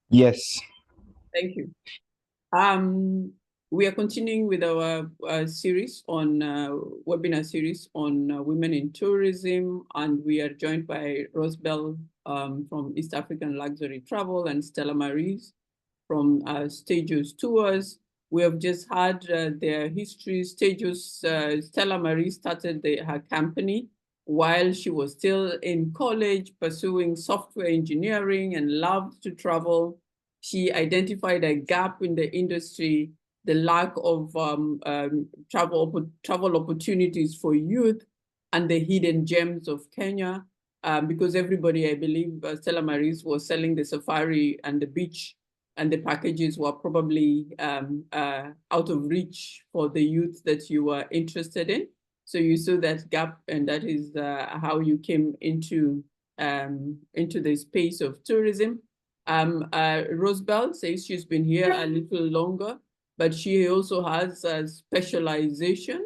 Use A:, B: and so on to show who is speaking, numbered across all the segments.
A: Yes.
B: Thank you. Um, we are continuing with our series on webinar series on women in tourism, and we are joined by Rosebell from East African Luxury Travel and Stella Maris from Stages Tours. We have just had their history. Stages, Stella Marie started her company while she was still in college, pursuing software engineering and loved to travel. She identified a gap in the industry, the lack of travel opportunities for youth, and the hidden gems of Kenya. Because everybody, I believe, Stella Maris was selling the safari and the beach, and the packages were probably out of reach for the youth that you were interested in. So you saw that gap, and that is how you came into the space of tourism. Rosebell says she's been here a little longer, but she also has a specialization.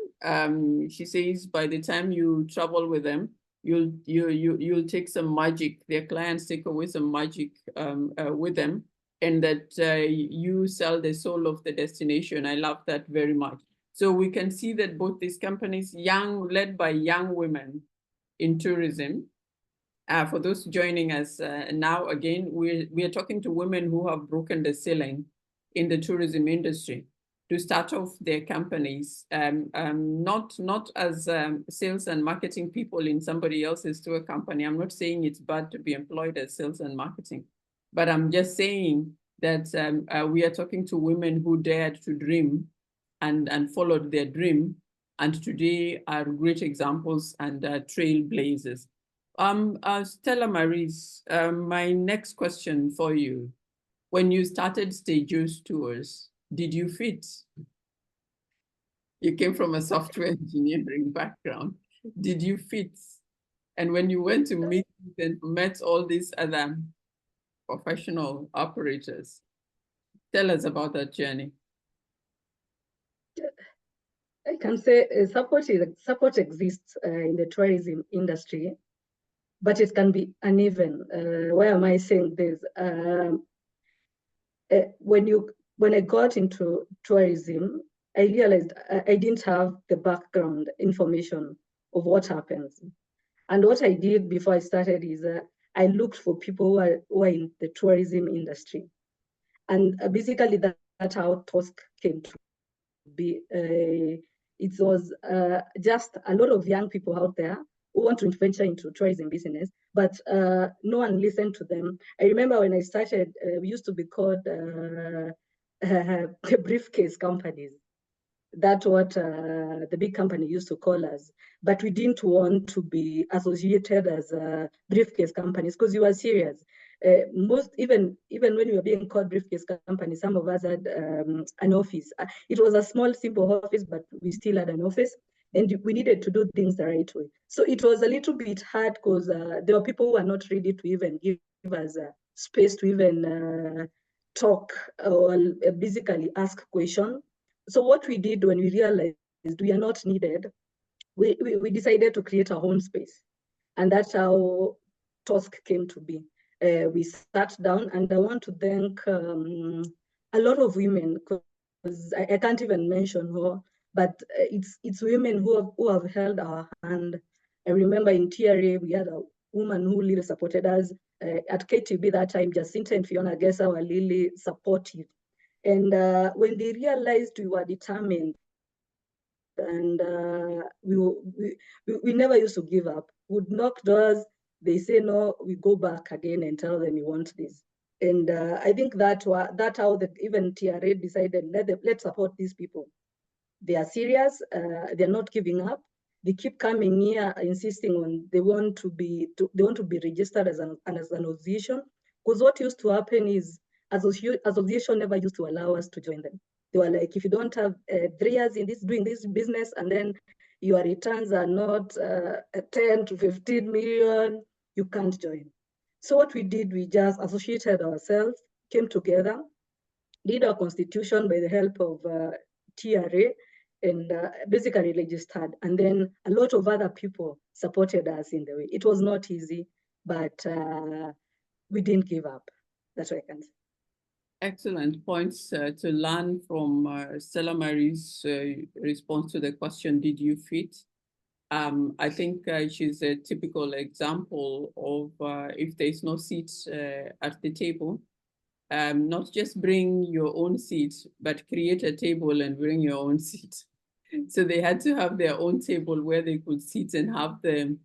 B: She says by the time you travel with them, you'll take some magic. Their clients take away some magic with them, and that you sell the soul of the destination. I love that very much. So we can see that both these companies, led by young women in tourism. For those joining us now, again, we are talking to women who have broken the ceiling in the tourism industry to start off their companies, not as sales and marketing people in somebody else's tour company. I'm not saying it's bad to be employed as sales and marketing, but I'm just saying that we are talking to women who dared to dream and followed their dream, and today are great examples and trailblazers. Stella Maris, my next question for you. When you started Stages Tours, did you fit? You came from a software engineering background. Did you fit? And when you went to meet and met all these other professional operators, tell us about that journey.
C: I can say support exists in the tourism industry, but it can be uneven. Why am I saying this? When I got into tourism, I realized I didn't have the background information of what happens. And what I did before I started is I looked for people who are in the tourism industry. And basically that's how TOSC came to be. It was just a lot of young people out there who want to venture into tourism business, but no one listened to them. I remember when I started, we used to be called briefcase companies. That's what the big company used to call us. But we didn't want to be associated as briefcase companies because you were serious. Even when we were being called briefcase companies, some of us had an office. It was a small, simple office, but we still had an office, and we needed to do things the right way. So it was a little bit hard because there were people who were not ready to even give us space to even talk or basically ask questions. So what we did when we realized we are not needed, we decided to create our own space. And that's how TOSC came to be. We sat down, and I want to thank a lot of women, because I can't even mention her, but it's women who have held our hand. I remember in TRA, we had a woman who really supported us. At KTB that time, Jacinta and Fiona Gessa were really supportive. And when they realized we were determined, and we never used to give up. Would knock doors, they say no, we go back again and tell them we want this. And I think that's how even TRA decided, let's support these people. They are serious, they're not giving up. They keep coming here, insisting on they want to be registered as an association. Because what used to happen is association never used to allow us to join them. They were like, if you don't have 3 years in doing this business, and then your returns are not 10 to 15 million, you can't join. So what we did, we just associated ourselves, came together, did our constitution by the help of TRA, and basically registered. And then a lot of other people supported us in the way. It was not easy, but we didn't give up. That's what I can say.
B: Excellent points to learn from Stella Marie's response to the question, did you fit? I think she's a typical example of if there's no seat at the table, not just bring your own seat, but create a table and bring your own seat. So they had to have their own table where they could sit and have the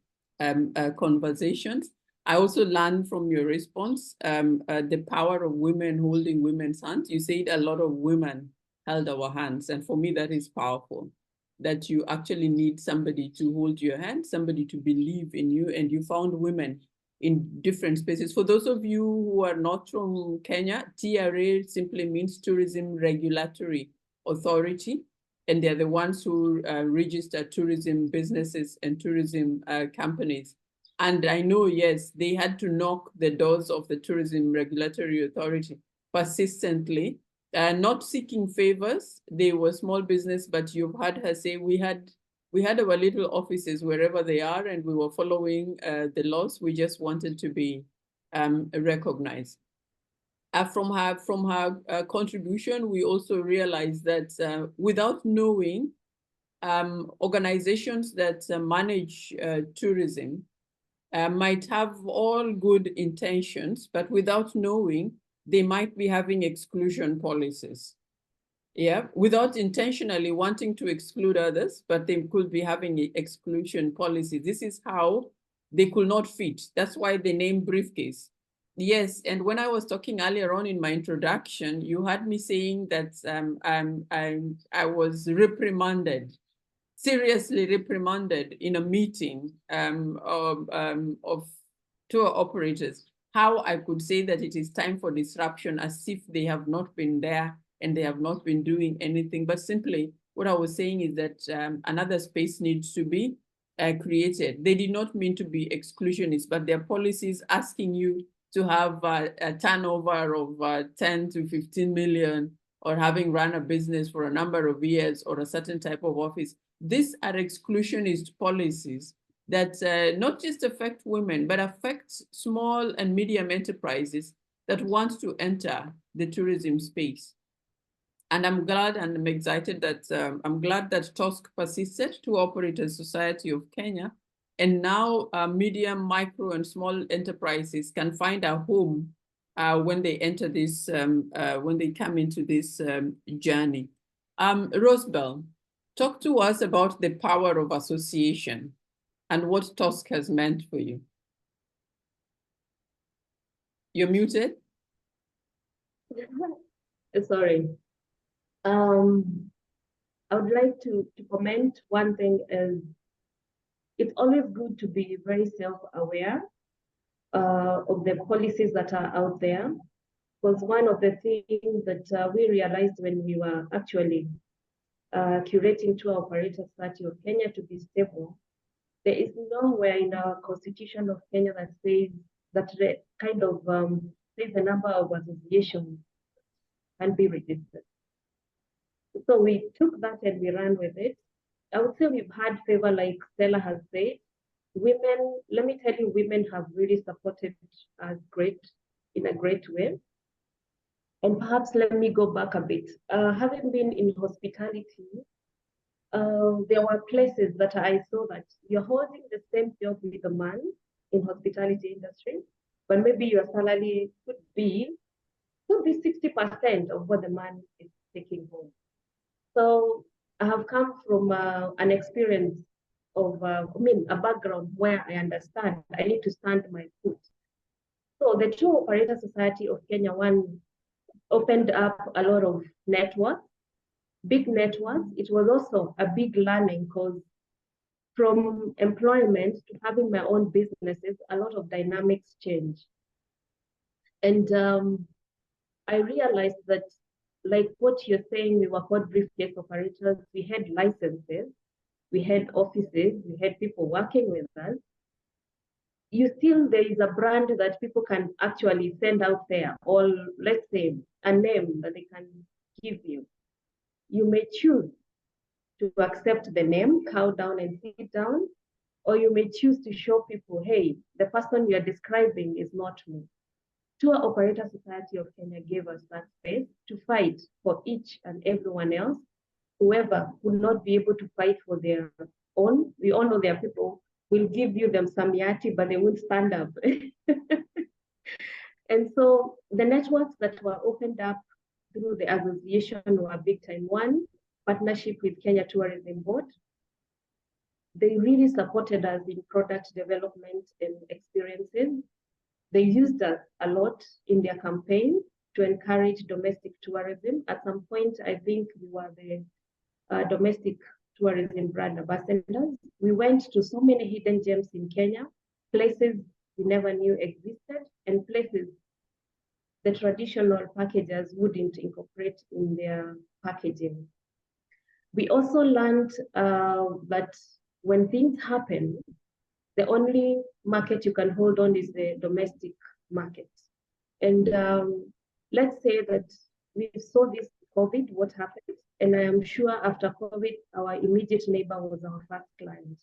B: conversations. I also learned from your response the power of women holding women's hands. You said a lot of women held our hands. And for me, that is powerful, that you actually need somebody to hold your hand, somebody to believe in you. And you found women in different spaces. For those of you who are not from Kenya, TRA simply means Tourism Regulatory Authority. And they're the ones who register tourism businesses and tourism companies. And I know, yes, they had to knock the doors of the Tourism Regulatory Authority persistently, not seeking favors. They were small business, but you've heard her say we had our little offices wherever they are, and we were following the laws. We just wanted to be recognized. From her contribution, we also realized that without knowing, organizations that manage tourism might have all good intentions, but without knowing, they might be having exclusion policies. Yeah, without intentionally wanting to exclude others, but they could be having exclusion policy. This is how they could not fit. That's why they name briefcase. Yes, and when I was talking earlier on in my introduction, you had me saying that I was reprimanded, seriously reprimanded in a meeting of tour operators, how I could say that it is time for disruption as if they have not been there and they have not been doing anything. But simply what I was saying is that another space needs to be created. They did not mean to be exclusionist, but their policies asking you to have a turnover of 10 to 15 million, or having run a business for a number of years, or a certain type of office. These are exclusionist policies that not just affect women, but affect small and medium enterprises that want to enter the tourism space. And I'm glad and I'm excited that I'm glad that TOSC persisted, Tour Operators Society of Kenya. And now medium, micro, and small enterprises can find a home when they enter this, when they come into this journey. Rosebell, talk to us about the power of association and what TOSC has meant for you. You're muted.
A: Sorry. I would like to comment one thing is it's always good to be very self-aware of the policies that are out there. Because one of the things that we realized when we were actually curating Tour Operators Society of Kenya to be stable, there is nowhere in our constitution of Kenya that says that the kind of says the number of associations can be registered. So we took that and we ran with it. I would say we've had favor, like Stella has said. Women, let me tell you, women have really supported us in a great way. And perhaps let me go back a bit. Having been in hospitality, there were places that I saw that you're holding the same job with a man in hospitality industry, but maybe your salary could be 60% of what the man is taking home. So I have come from an experience of, a background where I understand I need to stand my foot. So the Tour Operator Society of Kenya one opened up a lot of networks, big networks. It was also a big learning because from employment to having my own businesses, a lot of dynamics change. And I realized that, like what you're saying, we were called briefcase operators. We had licenses, we had offices, we had people working with us. There is a brand that people can actually send out there, or let's say a name that they can give you. You may choose to accept the name, cow down and sit down, or you may choose to show people, hey, the person you're describing is not me. Tour Operator Society of Kenya gave us that space to fight for each and everyone else. Whoever would not be able to fight for their own, we all know there are people will give you them samyati, but they won't stand up. And so the networks that were opened up through the association were big time. One, partnership with Kenya Tourism Board. They really supported us in product development and experiences. They used us a lot in their campaign to encourage domestic tourism. At some point, I think we were the domestic tourism brand ambassadors. We went to so many hidden gems in Kenya, places we never knew existed, and places the traditional packagers wouldn't incorporate in their packaging. We also learned that when things happen, the only market you can hold on is the domestic market. And let's say that we saw this COVID, what happened? And I am sure after COVID, our immediate neighbor was our first client.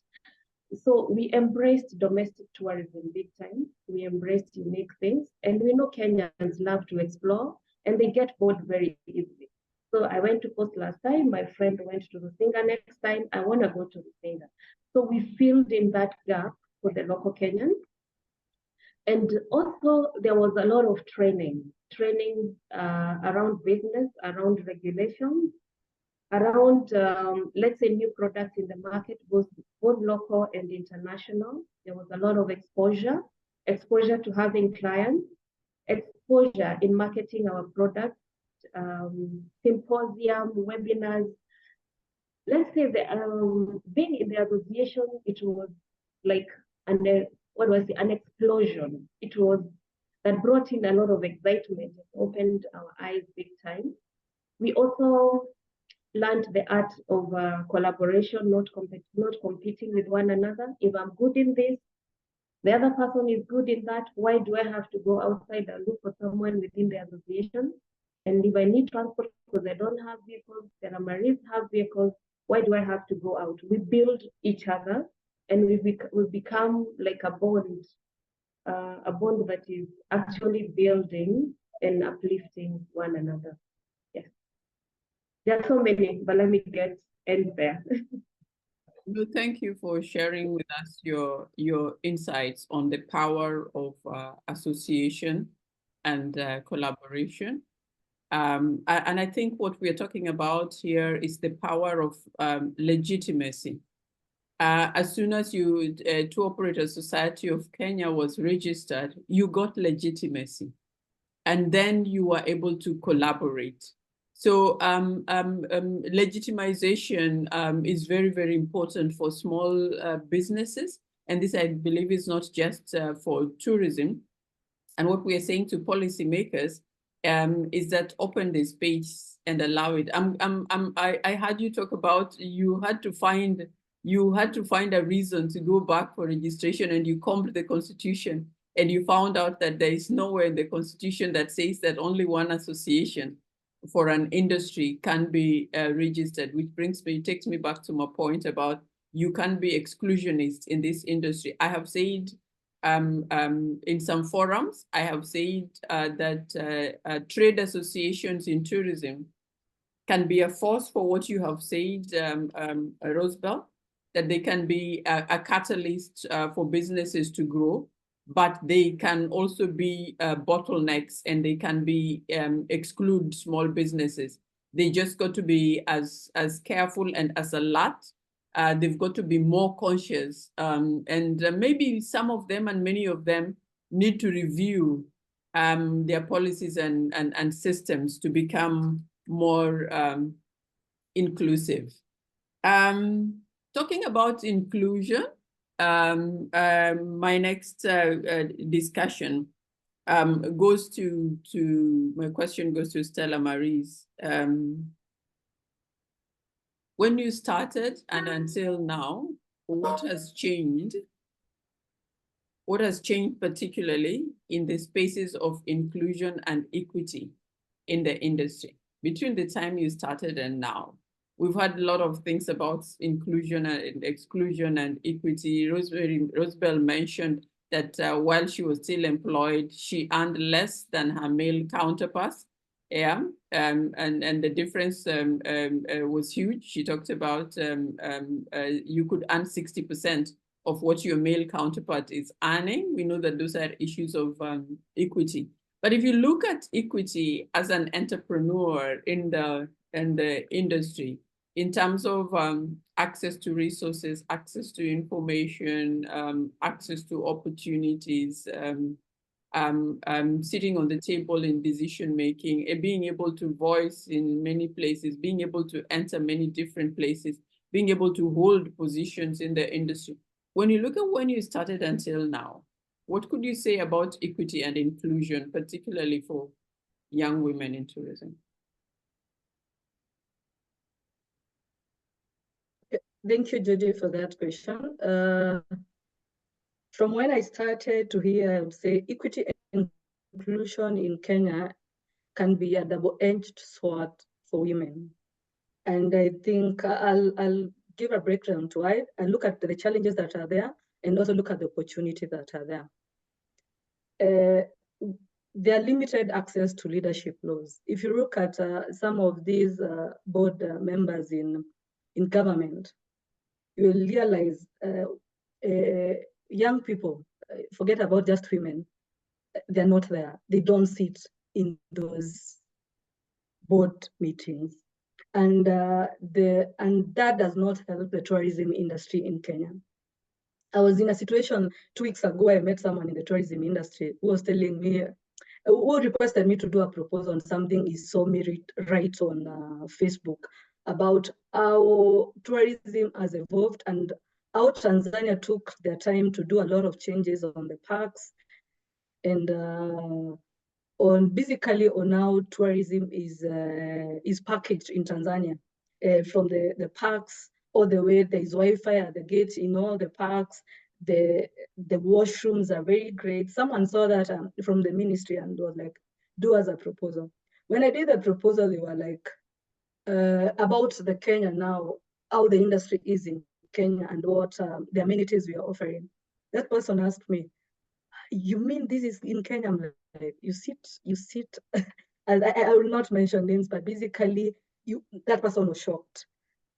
A: So we embraced domestic tourism big time. We embraced unique things. And we know Kenyans love to explore and they get bored very easily. So I went to Coast last time. My friend went to Rusinga next time. I want to go to Rusinga. So we filled in that gap for the local Kenyans. And also there was a lot of training around business, around regulations, around, let's say, new products in the market, both local and international. There was a lot of exposure to having clients, exposure in marketing our products, symposium, webinars. Let's say being in the association, it was like an explosion. It was that brought in a lot of excitement. It opened our eyes big time. We also learned the art of collaboration, not competing with one another. If I'm good in this, the other person is good in that. Why do I have to go outside and look for someone within the association? And if I need transport because I don't have vehicles, there are Maris have vehicles, why do I have to go out? We build each other and we become like a bond that is actually building and uplifting one another. Yes. There are so many, but let me end there.
B: No, thank you for sharing with us your insights on the power of association and collaboration. And I think what we are talking about here is the power of legitimacy. As soon as Tour Operator Society of Kenya was registered, you got legitimacy, and then you were able to collaborate. So legitimization is very, very important for small businesses. And this, I believe, is not just for tourism. And what we are saying to policymakers is that open the space and allow it. I heard you talk about you had to find a reason to go back for registration, and you combed the Constitution, and you found out that there is nowhere in the Constitution that says that only one association for an industry can be registered, which takes me back to my point about you can be exclusionist in this industry. I have said in some forums, I have said that trade associations in tourism can be a force for what you have said, Rosebel, that they can be a catalyst for businesses to grow, but they can also be bottlenecks, and they can be exclude small businesses. They just got to be as careful and as alert. They've got to be more conscious, and maybe some of them and many of them need to review their policies and systems to become more inclusive. Talking about inclusion, my next discussion goes to my question goes to Stella Maris. When you started and until now, what has changed? What has changed particularly in the spaces of inclusion and equity in the industry between the time you started and now? We've had a lot of things about inclusion and exclusion and equity. Rosebel mentioned that while she was still employed, she earned less than her male counterparts. Yeah, and the difference was huge. She talked about you could earn 60% of what your male counterpart is earning. We know that those are issues of equity. But if you look at equity as an entrepreneur in the industry, in terms of access to resources, access to information, access to opportunities, sitting on the table in decision making, and being able to voice in many places, being able to enter many different places, being able to hold positions in the industry. When you look at when you started until now, what could you say about equity and inclusion, particularly for young women in tourism?
C: Thank you, Judy, for that question. From when I started to here, I would say equity and inclusion in Kenya can be a double-edged sword for women. And I think I'll give a breakdown to it and look at the challenges that are there and also look at the opportunities that are there. There are limited access to leadership roles. If you look at some of these board members in government, you will realize young people, forget about just women, they're not there. They don't sit in those board meetings. And that does not help the tourism industry in Kenya. I was in a situation 2 weeks ago, I met someone in the tourism industry who was telling me, who requested me to do a proposal on something he saw me write on Facebook about how tourism has evolved and how Tanzania took their time to do a lot of changes on the parks and on basically on how tourism is packaged in Tanzania, from the parks all the way. There is Wi-Fi at the gate in all the parks. The washrooms are very great. Someone saw that from the ministry and was like, do as a proposal. When I did the proposal, they were like, about the Kenya now, how the industry is in Kenya and what the amenities we are offering. That person asked me, you mean this is in Kenya? I'm like, you sit. And I will not mention names, but basically that person was shocked.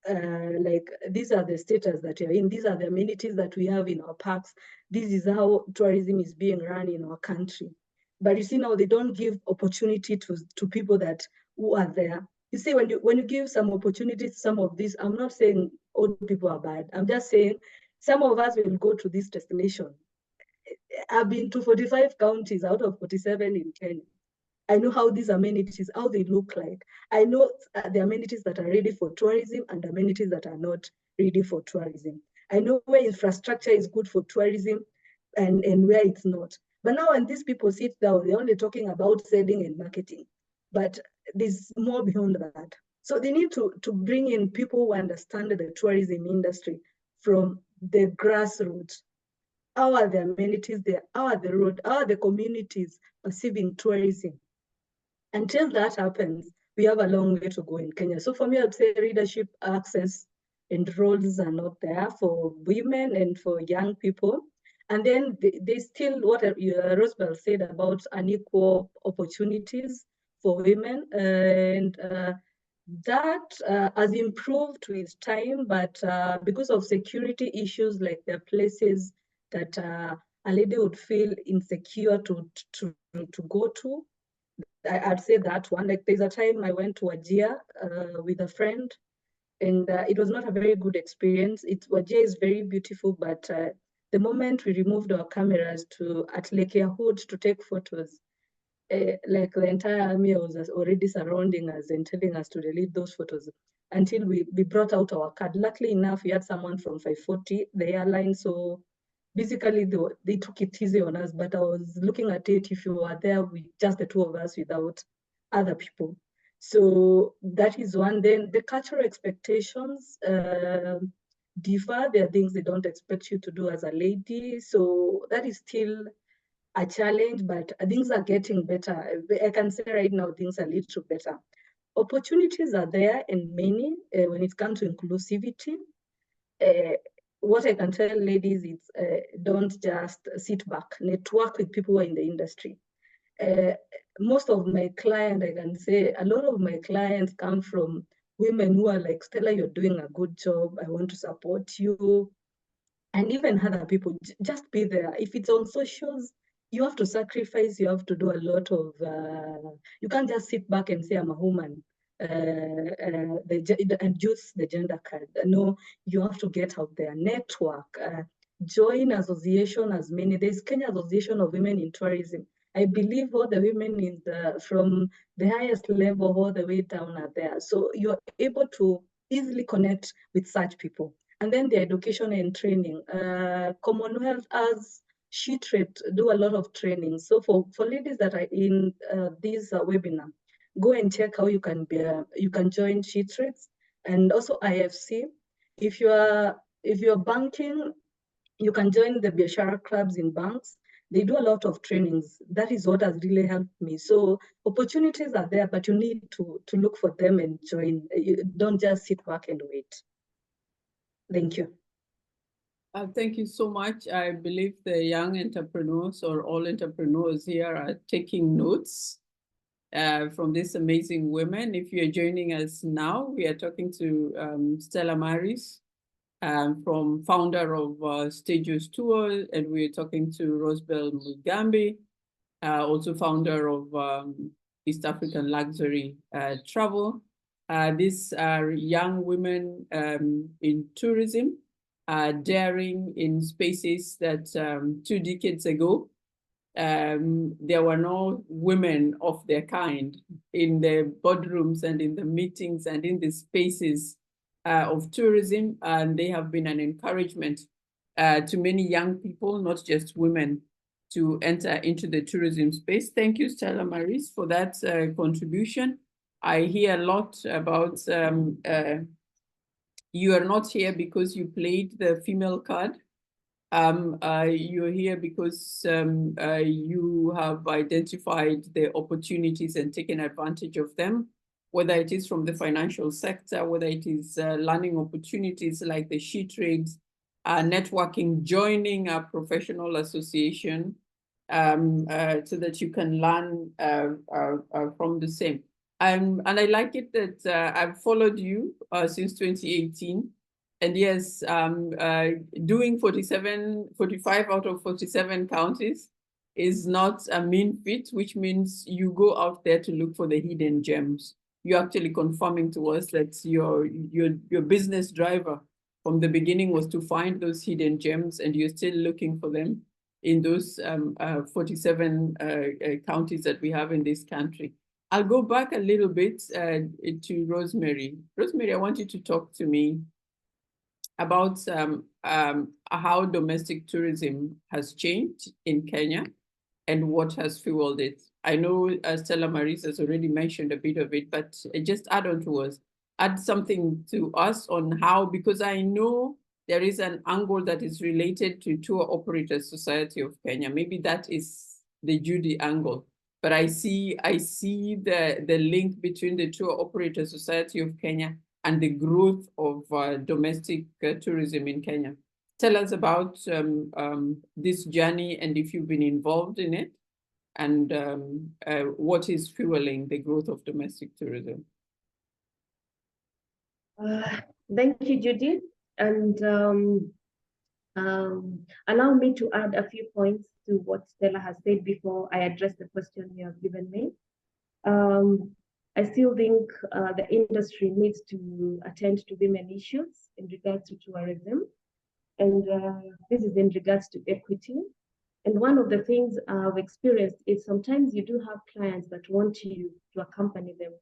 C: Like, these are the status that you're in, these are the amenities that we have in our parks, this is how tourism is being run in our country. But you see now they don't give opportunity to people who are there. You see, when you give some opportunities to some of these, I'm not saying all people are bad, I'm just saying some of us will go to this destination. I've been to 45 counties out of 47 in Kenya. I know how these amenities, how they look like. I know the amenities that are ready for tourism and amenities that are not ready for tourism. I know where infrastructure is good for tourism and where it's not. But now when these people sit down, they're only talking about selling and marketing. But there's more beyond that. So they need to bring in people who understand the tourism industry from the grassroots. How are the amenities there? How are the roads? How are the communities perceiving tourism? Until that happens, we have a long way to go in Kenya. So for me, I'd say leadership, access, and roles are not there for women and for young people. And then they still, what Rosebell said about unequal opportunities for women. And that has improved with time, but because of security issues, like the places that a lady would feel insecure to go to, I'd say that one. Like, there's a time I went to Wajir with a friend, and it was not a very good experience. Wajir is very beautiful, but the moment we removed our cameras at Lake Yahud to take photos, like the entire army was already surrounding us and telling us to delete those photos until we brought out our card. Luckily enough, we had someone from 540, the airline, so basically they took it easy on us. But I was looking at it, if you were there with just the two of us without other people. So that is one. Then the cultural expectations differ. There are things they don't expect you to do as a lady. So that is still a challenge, but things are getting better. I can say right now things are a little better. Opportunities are there and many when it comes to inclusivity. what I can tell ladies is don't just sit back, network with people who are in the industry. Most of my clients, I can say, a lot of my clients come from women who are like, Stella, you're doing a good job. I want to support you. And even other people, just be there. If it's on socials, you have to sacrifice, you have to do a lot of, you can't just sit back and say, I'm a woman, and use the gender card. No, you have to get out there, network, join association as many. There's Kenya Association of Women in Tourism. I believe all the women in from the highest level all the way down are there. So you're able to easily connect with such people. And then the education and training. Commonwealth as SheTrade do a lot of training. So for ladies that are in this webinar, go and check how you can be. You can join SheTrades and also IFC. If you're banking, you can join the biashara clubs in banks. They do a lot of trainings. That is what has really helped me. So opportunities are there, but you need to look for them and join. You don't just sit back and wait. Thank you.
B: Thank you so much. I believe the young entrepreneurs or all entrepreneurs here are taking notes from these amazing women. If you're joining us now, we are talking to Stella Maris, from founder of Stages Tour, and we're talking to Rosebel Mugambi, also founder of East African Luxury Travel. These are young women in tourism, daring in spaces that 2 decades ago, there were no women of their kind in the boardrooms and in the meetings and in the spaces of tourism. And they have been an encouragement to many young people, not just women, to enter into the tourism space. Thank you, Stella Maris, for that contribution. I hear a lot about you are not here because you played the female card. You're here because you have identified the opportunities and taken advantage of them, whether it is from the financial sector, whether it is learning opportunities like the SheTrades, networking, joining a professional association so that you can learn from the same. And I like it that I've followed you since 2018. And yes, doing 45 out of 47 counties is not a mean feat, which means you go out there to look for the hidden gems. You're actually confirming to us that your business driver from the beginning was to find those hidden gems, and you're still looking for them in those 47 counties that we have in this country. I'll go back a little bit to Rosemary. Rosemary, I want you to talk to me about how domestic tourism has changed in Kenya and what has fueled it. I know Stella Maris has already mentioned a bit of it, but just add something to us on how, because I know there is an angle that is related to Tour Operators Society of Kenya. Maybe that is the Judy angle, but I see the link between the Tour Operators Society of Kenya and the growth of domestic tourism in Kenya. Tell us about this journey and if you've been involved in it, and what is fueling the growth of domestic tourism.
A: Thank you, Judith. And allow me to add a few points to what Stella has said before I address the question you have given me. I still think the industry needs to attend to women issues in regards to tourism. And this is in regards to equity. And one of the things I've experienced is sometimes you do have clients that want you to accompany them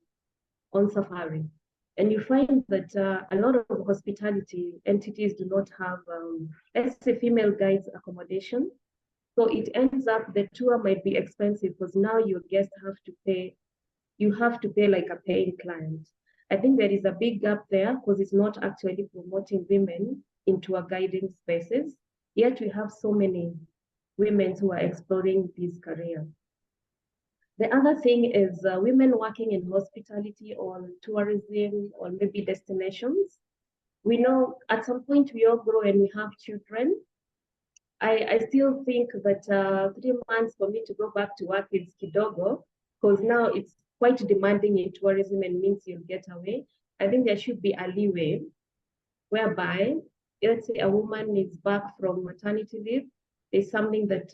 A: on safari. And you find that a lot of hospitality entities do not have, let's say, female guides accommodation. So it ends up the tour might be expensive because now your guests have to pay. You have to pay like a paying client. I think there is a big gap there because it's not actually promoting women into a guiding spaces. Yet we have so many women who are exploring this career. The other thing is women working in hospitality or tourism or maybe destinations. we know at some point we all grow and we have children. I still think that 3 months for me to go back to work is kidogo, because now it's quite demanding in tourism and means you'll get away. I think there should be a leeway whereby, let's say a woman is back from maternity leave, there's something that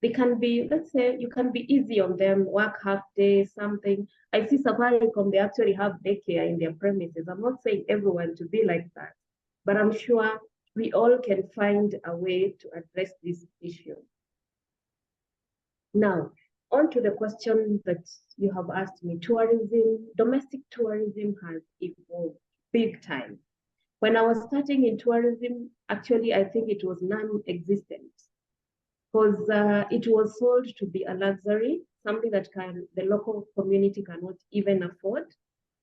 A: they can be, let's say you can be easy on them, work half day, something. I see Safaricom, they actually have daycare in their premises. I'm not saying everyone to be like that, but I'm sure we all can find a way to address this issue. Now, on to the question that you have asked me. Tourism, domestic tourism has evolved big time. When I was starting in tourism, actually, I think it was non-existent, because it was sold to be a luxury, something that the local community cannot even afford.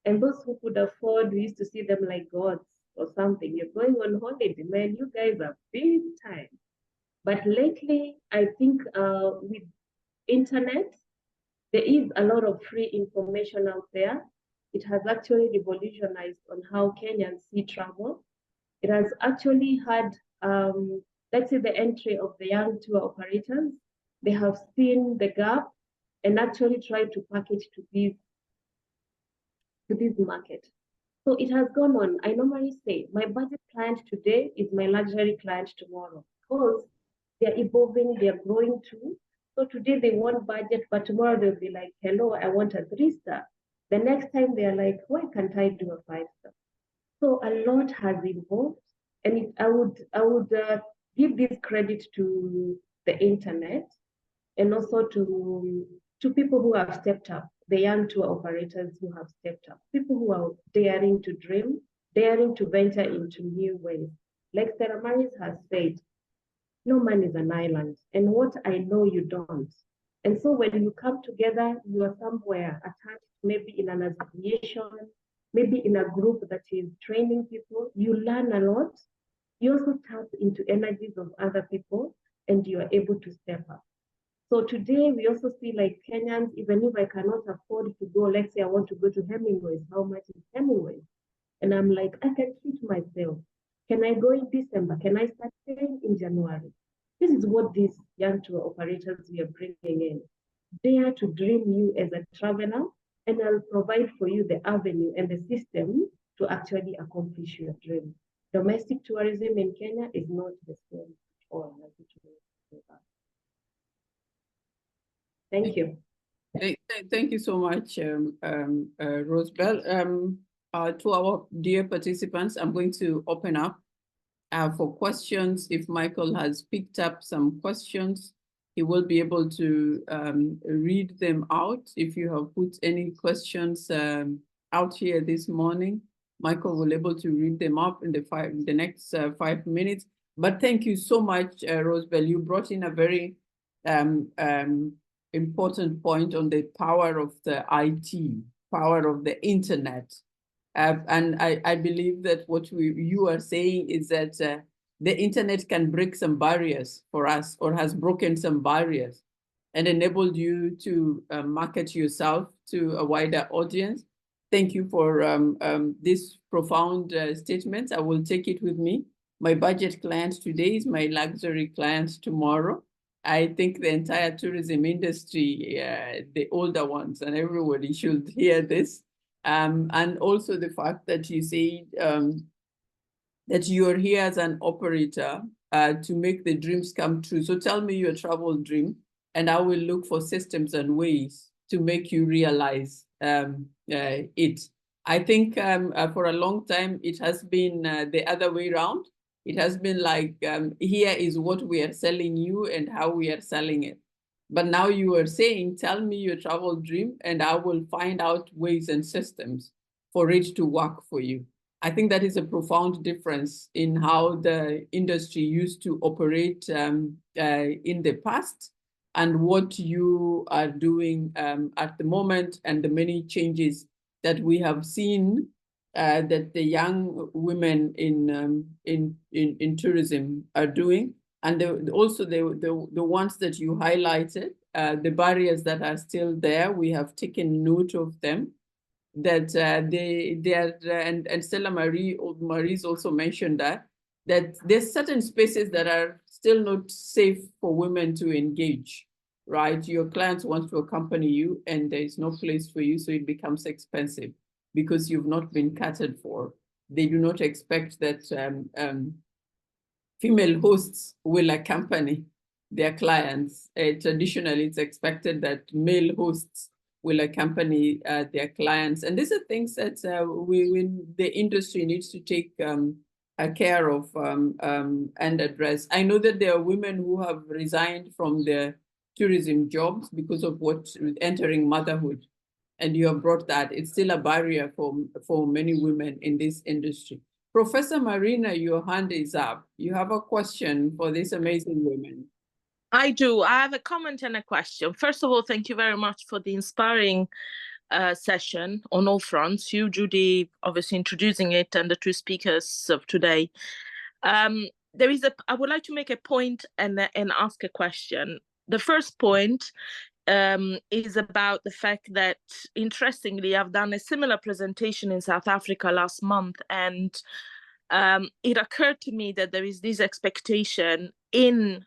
A: And those who could afford, we used to see them like gods or something. You're going on holiday, man, you guys are big time. But lately, I think with internet, there is a lot of free information out there. It has actually revolutionized on how Kenyans see travel. It has actually had, let's say, the entry of the young tour operators. They have seen the gap and actually tried to package to this market. So it has gone on. I normally say my budget client today is my luxury client tomorrow, because they're evolving, they're growing too. So today they want budget, but tomorrow they'll be like, hello, I want a 3-star. The next time they're like, why can't I do a 5-star? So a lot has evolved, and I would give this credit to the internet, and also to people who have stepped up, the young tour operators who have stepped up, people who are daring to dream, daring to venture into new ways. Like Sarah Maris has said, no man is an island, and what I know you don't. And so when you come together, you are somewhere attached, maybe in an association, maybe in a group that is training people, you learn a lot. You also tap into energies of other people, and you are able to step up. So today we also see like Kenyans, even if I cannot afford to go, let's say I want to go to Hemingway's, how much is Hemingway's? And I'm like, I can treat myself. Can I go in December? Can I start paying in January? This is what these young tour operators we are bringing in. Dare to dream you as a traveler, and I'll provide for you the avenue and the system to actually accomplish your dream. Domestic tourism in Kenya is not the same at all as it was. Thank you.
B: Thank you so much, Rosebell. To our dear participants, I'm going to open up for questions. If Michael has picked up some questions, he will be able to read them out. If you have put any questions out here this morning, Michael will be able to read them up in the next 5 minutes. But thank you so much, Rosebell. You brought in a very important point on the power of the IT, power of the internet. And I believe that what you are saying is that the internet can break some barriers for us, or has broken some barriers, and enabled you to market yourself to a wider audience. Thank you for this profound statement. I will take it with me. My budget client today is my luxury client tomorrow. I think the entire tourism industry, the older ones and everybody should hear this. And also the fact that you say that you're here as an operator to make the dreams come true. So tell me your travel dream, and I will look for systems and ways to make you realize it. I think for a long time, it has been the other way around. It has been like, here is what we are selling you and how we are selling it. But now you are saying, tell me your travel dream, and I will find out ways and systems for it to work for you. I think that is a profound difference in how the industry used to operate in the past, and what you are doing at the moment, and the many changes that we have seen that the young women in tourism are doing, and also the ones that you highlighted, the barriers that are still there. We have taken note of them. that they are, and Stella Marie's also mentioned that there's certain spaces that are still not safe for women to engage, right? Your clients want to accompany you and there is no place for you, so it becomes expensive because you've not been catered for. They do not expect that female hosts will accompany their clients. Traditionally, it's expected that male hosts will accompany their clients. And these are things that the industry needs to take care of and address. I know that there are women who have resigned from their tourism jobs because of entering motherhood. And you have brought that. It's still a barrier for many women in this industry. Professor Marina, your hand is up. You have a question for these amazing women.
D: I do. I have a comment and a question. First of all, thank you very much for the inspiring session on all fronts. You, Judy, obviously introducing it, and the two speakers of today. I would like to make a point and ask a question. The first point is about the fact that, interestingly, I've done a similar presentation in South Africa last month, and it occurred to me that there is this expectation in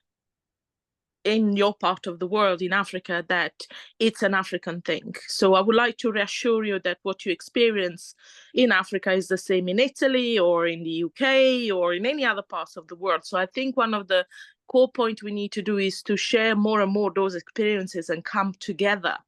D: your part of the world, in Africa, that it's an African thing. So I would like to reassure you that what you experience in Africa is the same in Italy or in the UK or in any other parts of the world. So I think one of the core points we need to do is to share more and more those experiences and come together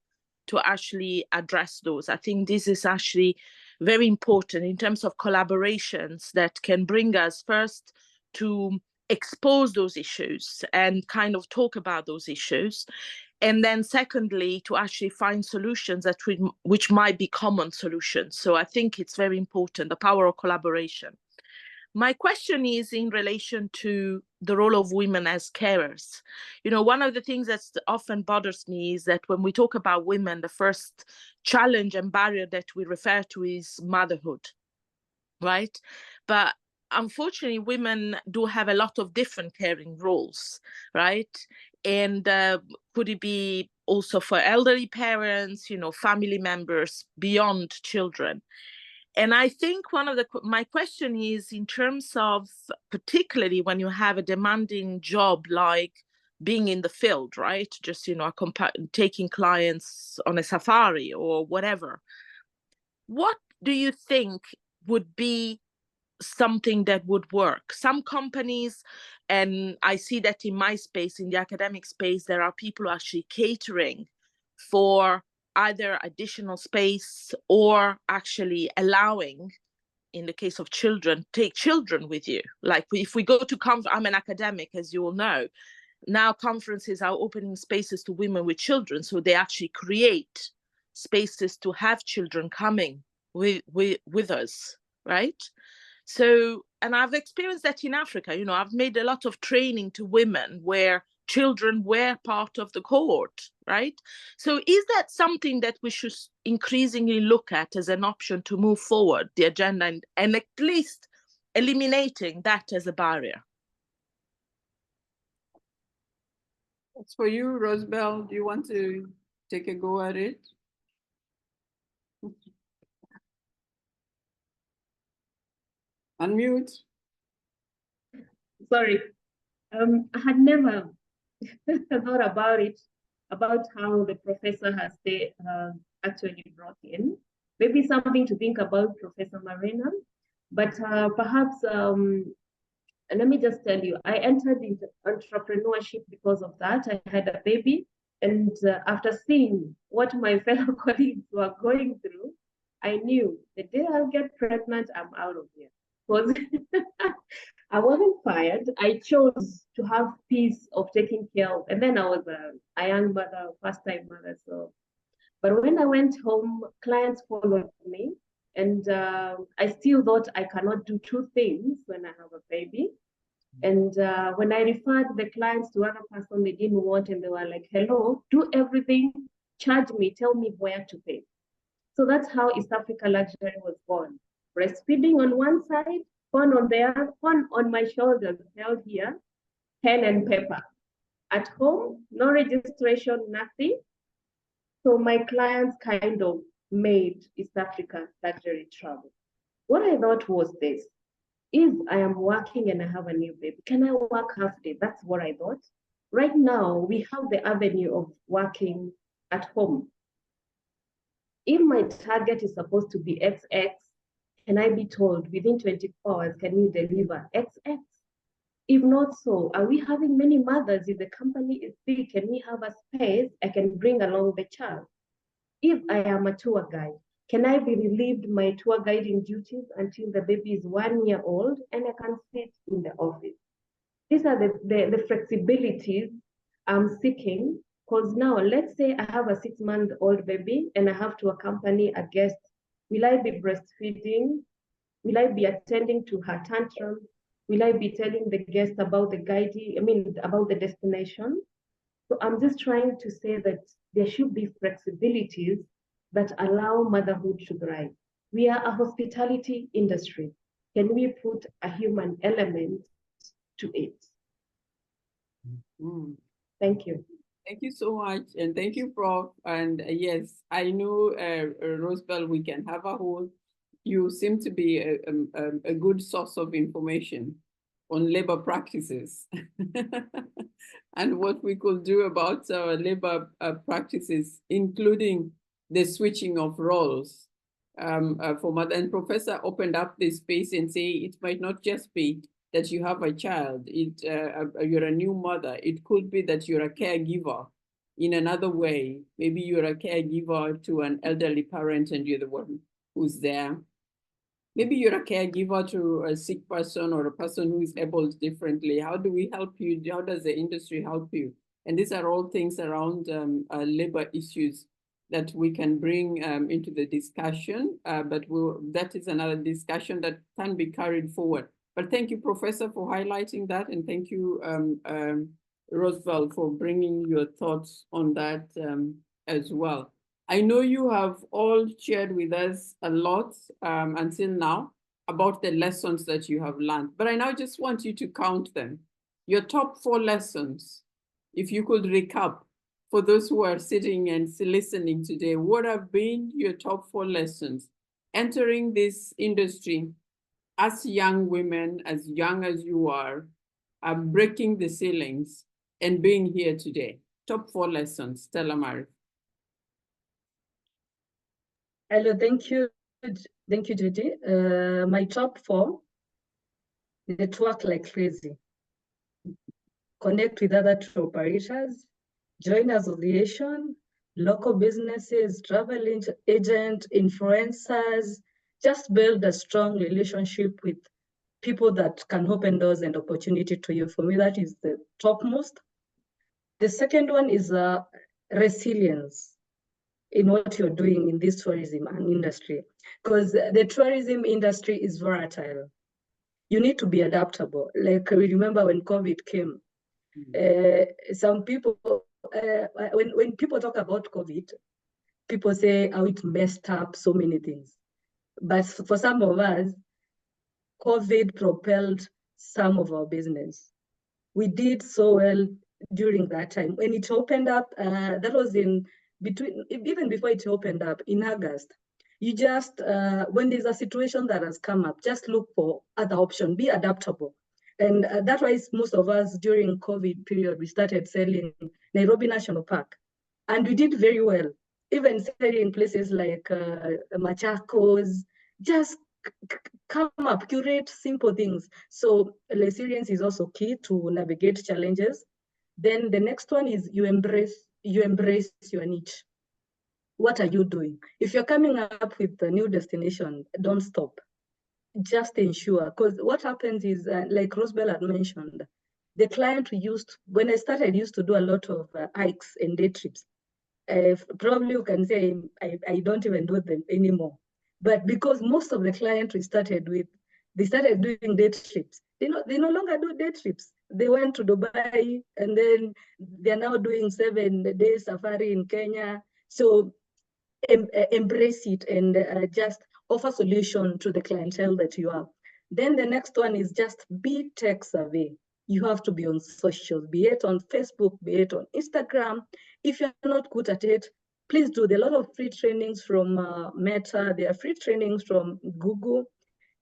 D: to actually address those. I think this is actually very important in terms of collaborations that can bring us first to expose those issues and kind of talk about those issues. And then secondly, to actually find solutions which might be common solutions. So I think it's very important, the power of collaboration. My question is in relation to the role of women as carers. You know, one of the things that often bothers me is that when we talk about women, the first challenge and barrier that we refer to is motherhood, right? But unfortunately, women do have a lot of different caring roles, right? And could it be also for elderly parents, you know, family members beyond children? And I think my question is in terms of, particularly when you have a demanding job like being in the field, right? Just, you know, taking clients on a safari or whatever. What do you think would be something that would work? Some companies, and I see that in my space, in the academic space, there are people actually catering for either additional space or actually allowing, in the case of children, take children with you. Like if we go to I'm an academic, as you all know. Now conferences are opening spaces to women with children, so they actually create spaces to have children coming with us, right? So, and I've experienced that in Africa. You know, I've made a lot of training to women where children were part of the cohort, right? So is that something that we should increasingly look at as an option to move forward the agenda and at least eliminating that as a barrier?
B: That's for you, Rosebel. Do you want to take a go at it? Unmute.
A: Sorry, I had never thought about it, about how the professor has actually brought in. Maybe something to think about, Professor Marina. But perhaps, let me just tell you, I entered into entrepreneurship because of that. I had a baby. And after seeing what my fellow colleagues were going through, I knew the day I'll get pregnant, I'm out of here. Because I wasn't fired. I chose to have peace of taking care of. And then I was a young mother, first-time mother. So, but when I went home, clients followed me. And I still thought I cannot do two things when I have a baby. And when I referred the clients to other person they didn't want, and they were like, hello, do everything, charge me, tell me where to pay. So that's how East Africa Luxury was born. Breastfeeding on one side, phone on the other, phone on my shoulders, held here, pen and paper. At home, no registration, nothing. So my clients kind of made East Africa luxury travel. What I thought was this: if I am working and I have a new baby, can I work half day? That's what I thought. Right now, we have the avenue of working at home. If my target is supposed to be XX, can I be told within 24 hours, can you deliver XX? If not so, are we having many mothers? If the company is big, can we have a space I can bring along the child? If I am a tour guide, can I be relieved my tour guiding duties until the baby is 1 year old and I can sit in the office? These are the flexibilities I'm seeking, because now let's say I have a 6-month-old baby and I have to accompany a guest. Will I be breastfeeding? Will I be attending to her tantrum? Will I be telling the guest about about the destination? So I'm just trying to say that there should be flexibilities that allow motherhood to thrive. We are a hospitality industry. Can we put a human element to it?
B: Mm.
A: Thank you.
B: Thank you so much, and thank you, Prof. And yes, I know, Rosebell, we can have a whole. You seem to be a good source of information on labor practices and what we could do about our labor practices, including the switching of roles for mother. And Professor opened up this space and say it might not just be that you have a child, you're a new mother. It could be that you're a caregiver in another way. Maybe you're a caregiver to an elderly parent and you're the one who's there. Maybe you're a caregiver to a sick person or a person who is able differently. How do we help you? How does the industry help you? And these are all things around labor issues that we can bring into the discussion, but that is another discussion that can be carried forward. But thank you, Professor, for highlighting that, and thank you, Roosevelt, for bringing your thoughts on that as well. I know you have all shared with us a lot until now about the lessons that you have learned, but I now just want you to count them. Your top 4 lessons, if you could recap for those who are sitting and listening today, what have been your top 4 lessons entering this industry as young women, as young as you are breaking the ceilings and being here today? Top 4 lessons, Stella Marie.
C: Hello, thank you, Judy. My top 4: network like crazy, connect with other tour operators, join association, local businesses, travel agent, influencers. Just build a strong relationship with people that can open doors and opportunity to you. For me, that is the topmost. The second one is resilience in what you're doing in this tourism and industry, because the tourism industry is volatile. You need to be adaptable. Like we remember when COVID came, some people, when people talk about COVID, people say how it messed up so many things. But for some of us, COVID propelled some of our business. We did so well during that time. When it opened up, that was even before it opened up in August. You just, when there's a situation that has come up, just look for other options, be adaptable. And that's why most of us during COVID period, we started selling Nairobi National Park. And we did very well, even selling places like Machakos, just come up, curate simple things. So resilience is also key to navigate challenges. Then the next one is you embrace your niche. What are you doing? If you're coming up with a new destination, don't stop. Just ensure, because what happens is, like Rosebell had mentioned, the client when I started, used to do a lot of hikes and day trips. Probably you can say I don't even do them anymore. But because most of the clients we started with, they started doing day trips. They no longer do day trips. They went to Dubai and then they're now doing 7-day safari in Kenya. So embrace it and just offer solution to the clientele that you have. Then the next one is just be tech savvy. You have to be on social, be it on Facebook, be it on Instagram. If you're not good at it, please do. There are a lot of free trainings from Meta. There are free trainings from Google.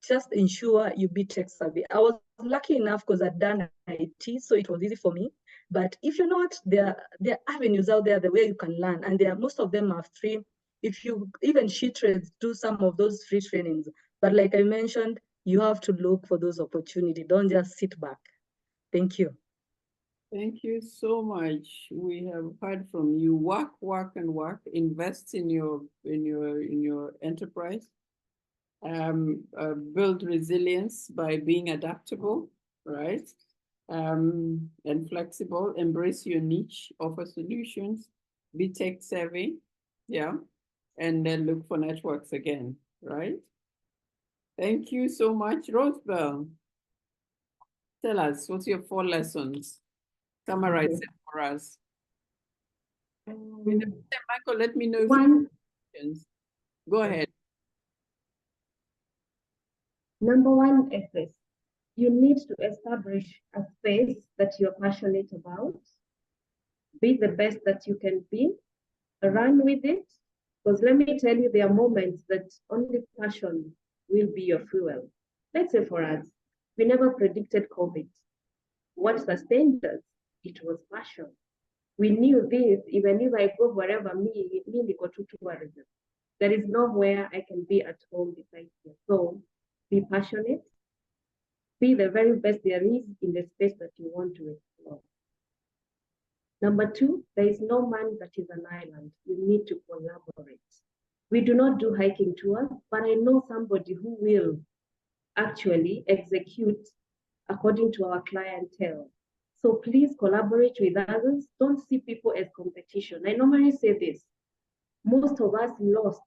C: Just ensure you be tech savvy. I was lucky enough because I'd done IT, so it was easy for me. But if you're not, there are avenues out there the way you can learn, and most of them are free. If you even SheTrades do some of those free trainings, but like I mentioned, you have to look for those opportunities. Don't just sit back. Thank you.
B: Thank you so much. We have heard from you. Work, work, and work. Invest in your enterprise. Build resilience by being adaptable, right? And flexible. Embrace your niche. Offer solutions. Be tech savvy, yeah. And then look for networks again, right? Thank you so much, Rosebell. Tell us, what's your 4 lessons? Summarize it for us. Michael, let me know if you have questions. Go ahead.
A: Number 1 is this. You need to establish a space that you're passionate about. Be the best that you can be. Run with it. Because let me tell you, there are moments that only passion will be your fuel. Let's say for us, we never predicted COVID. What sustained us? It was passion. We knew this, even if I go wherever, me go to tourism. There is nowhere I can be at home besides here. So be passionate. Be the very best there is in the space that you want to explore. Number 2, there is no man that is an island. You need to collaborate. We do not do hiking tours, but I know somebody who will actually execute according to our clientele. So please collaborate with others. Don't see people as competition. I normally say this. Most of us lost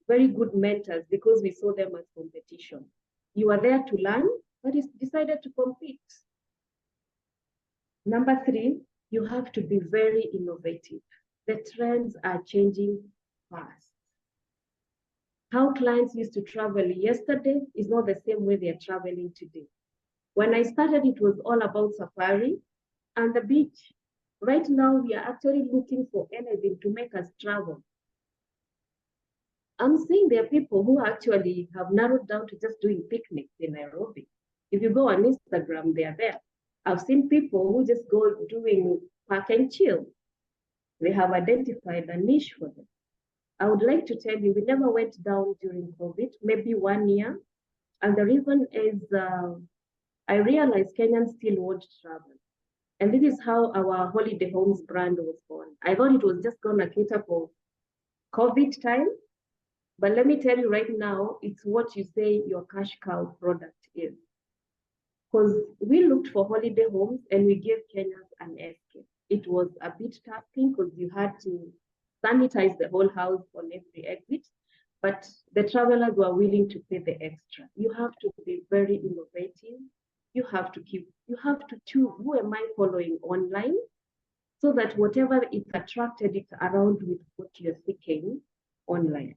A: very good mentors because we saw them as competition. You are there to learn, but it's decided to compete. Number 3, you have to be very innovative. The trends are changing fast. How clients used to travel yesterday is not the same way they're traveling today. When I started, it was all about safari and the beach. Right now, we are actually looking for anything to make us travel. I'm saying there are people who actually have narrowed down to just doing picnics in Nairobi. If you go on Instagram, they are there. I've seen people who just go doing park and chill. They have identified a niche for them. I would like to tell you, we never went down during COVID, maybe 1 year. And the reason is I realized Kenyans still want to travel. And this is how our holiday homes brand was born. I thought it was just gonna cater for COVID time. But let me tell you right now, it's what you say your cash cow product is. Because we looked for holiday homes and we gave Kenyans an escape. It was a bit taxing because you had to sanitize the whole house on every exit, but the travelers were willing to pay the extra. You have to be very innovative. You have to choose who am I following online so that whatever it's attracted, it's around with what you're seeking online.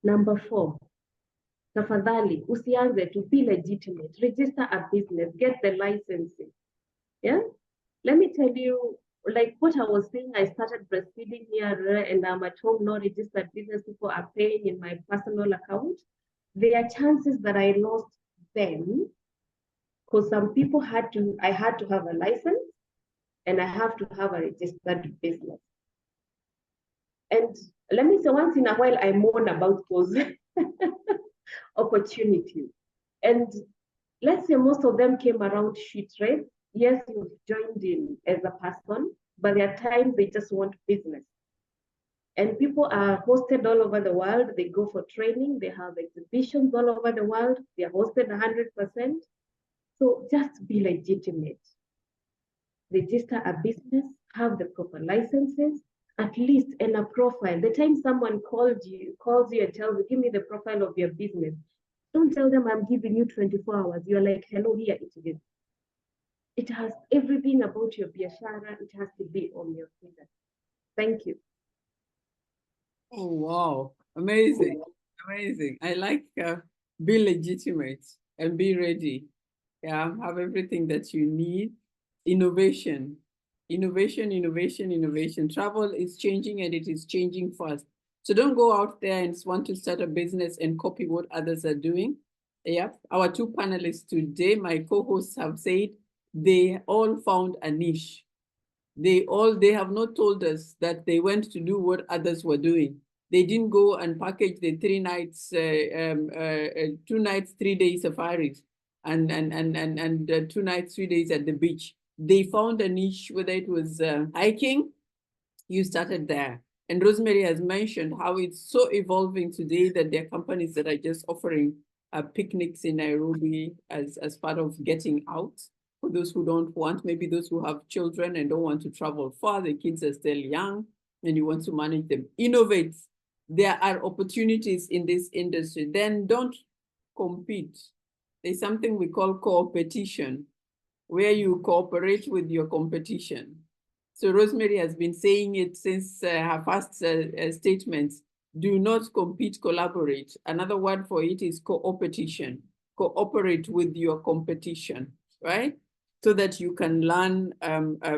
A: Number 4, tafadhali, usianze to be legitimate, register a business, get the licensing. Yeah? Let me tell you, like what I was saying, I started breastfeeding here and I'm at home, no registered business, people are paying in my personal account. There are chances that I lost them because some people I had to have a license and I have to have a registered business. And let me say, once in a while, I mourn about those opportunities. And let's say most of them came around SheTrades. Yes, you've joined in as a person, but there are times they just want business. And people are hosted all over the world. They go for training. They have exhibitions all over the world. They are hosted 100%. So just be legitimate. Register a business, have the proper licenses, at least in a profile. The time someone calls you and tells you, give me the profile of your business. Don't tell them I'm giving you 24 hours. You're like, hello, here it is. It has everything about your biashara. It has to be on your finger. Thank you.
B: Oh, wow. Amazing. Amazing. I like be legitimate and be ready. Yeah, have everything that you need. Innovation. Innovation, innovation, innovation. Travel is changing and it is changing fast. So don't go out there and want to start a business and copy what others are doing. Yeah, our two panelists today, my co-hosts have said they all found a niche. They have not told us that they went to do what others were doing. They didn't go and package the 3 nights, 2 nights, 3 day safaris and 2 nights, 3 days at the beach. They found a niche, whether it was hiking, you started there. And Rosemary has mentioned how it's so evolving today that there are companies that are just offering picnics in Nairobi as part of getting out. For those who don't want, maybe those who have children and don't want to travel far, the kids are still young and you want to manage them. Innovate. There are opportunities in this industry. Then don't compete. There's something we call co-opetition, where you cooperate with your competition. So Rosemary has been saying it since her first statements. Do not compete, collaborate. Another word for it is co-opetition. Cooperate with your competition, right? So that you can learn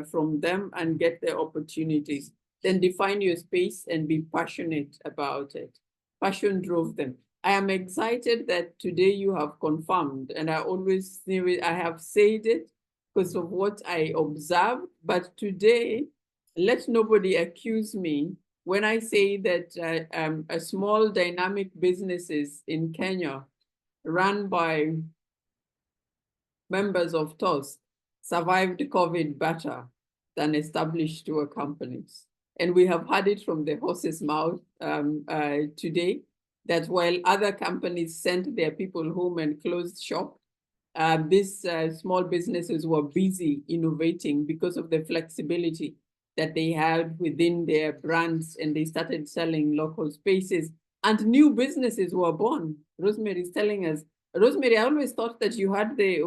B: from them and get the opportunities. Then define your space and be passionate about it. Passion drove them. I am excited that today you have confirmed, and I always knew it, I have said it because of what I observed, but today, let nobody accuse me when I say that a small dynamic businesses in Kenya run by members of TOS survived COVID better than established tour companies. And we have heard it from the horse's mouth today, that while other companies sent their people home and closed shop, these small businesses were busy innovating because of the flexibility that they had within their brands, and they started selling local spaces and new businesses were born. Rosemary is telling us, Rosemary, I always thought that you had the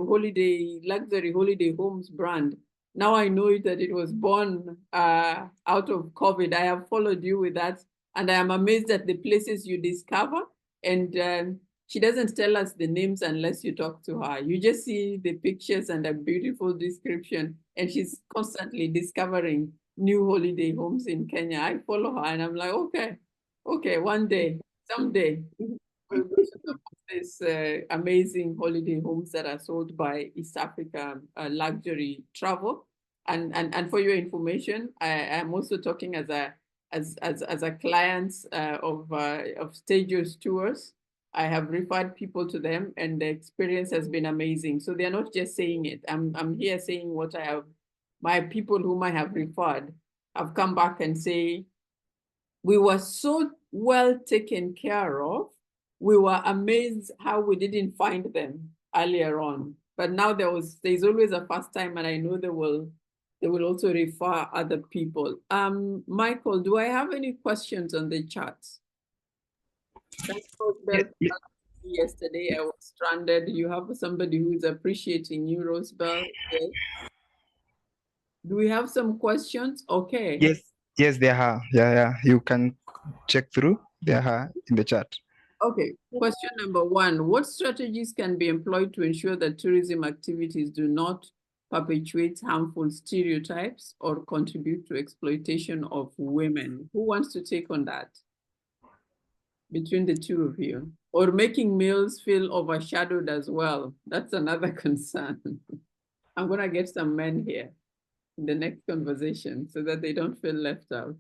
B: luxury holiday homes brand. Now I know that it was born out of COVID. I have followed you with that, and I am amazed at the places you discover. And she doesn't tell us the names unless you talk to her. You just see the pictures and a beautiful description, and she's constantly discovering new holiday homes in Kenya. I follow her and I'm like, okay, one day, someday, we'll go to some of these amazing holiday homes that are sold by East Africa Luxury Travel. And for your information, I am also talking as a client of Stages Tours. I have referred people to them, and the experience has been amazing. So they're not just saying it. I'm here saying what I have. My people whom I have referred have come back and say, we were so well taken care of. We were amazed how we didn't find them earlier on. But now there's always a first time, and I know they will also refer other people. Michael, do I have any questions on the chat? Yesterday I was stranded. You have somebody who is appreciating you, Rosebell. Yes. Do we have some questions? Okay.
E: Yes, there are. Yeah. You can check through. There are in the chat.
B: Okay. Question number 1: what strategies can be employed to ensure that tourism activities do not perpetuate harmful stereotypes or contribute to exploitation of women? Who wants to take on that? Between the two of you, or making males feel overshadowed as well. That's another concern. I'm gonna get some men here in the next conversation so that they don't feel left out.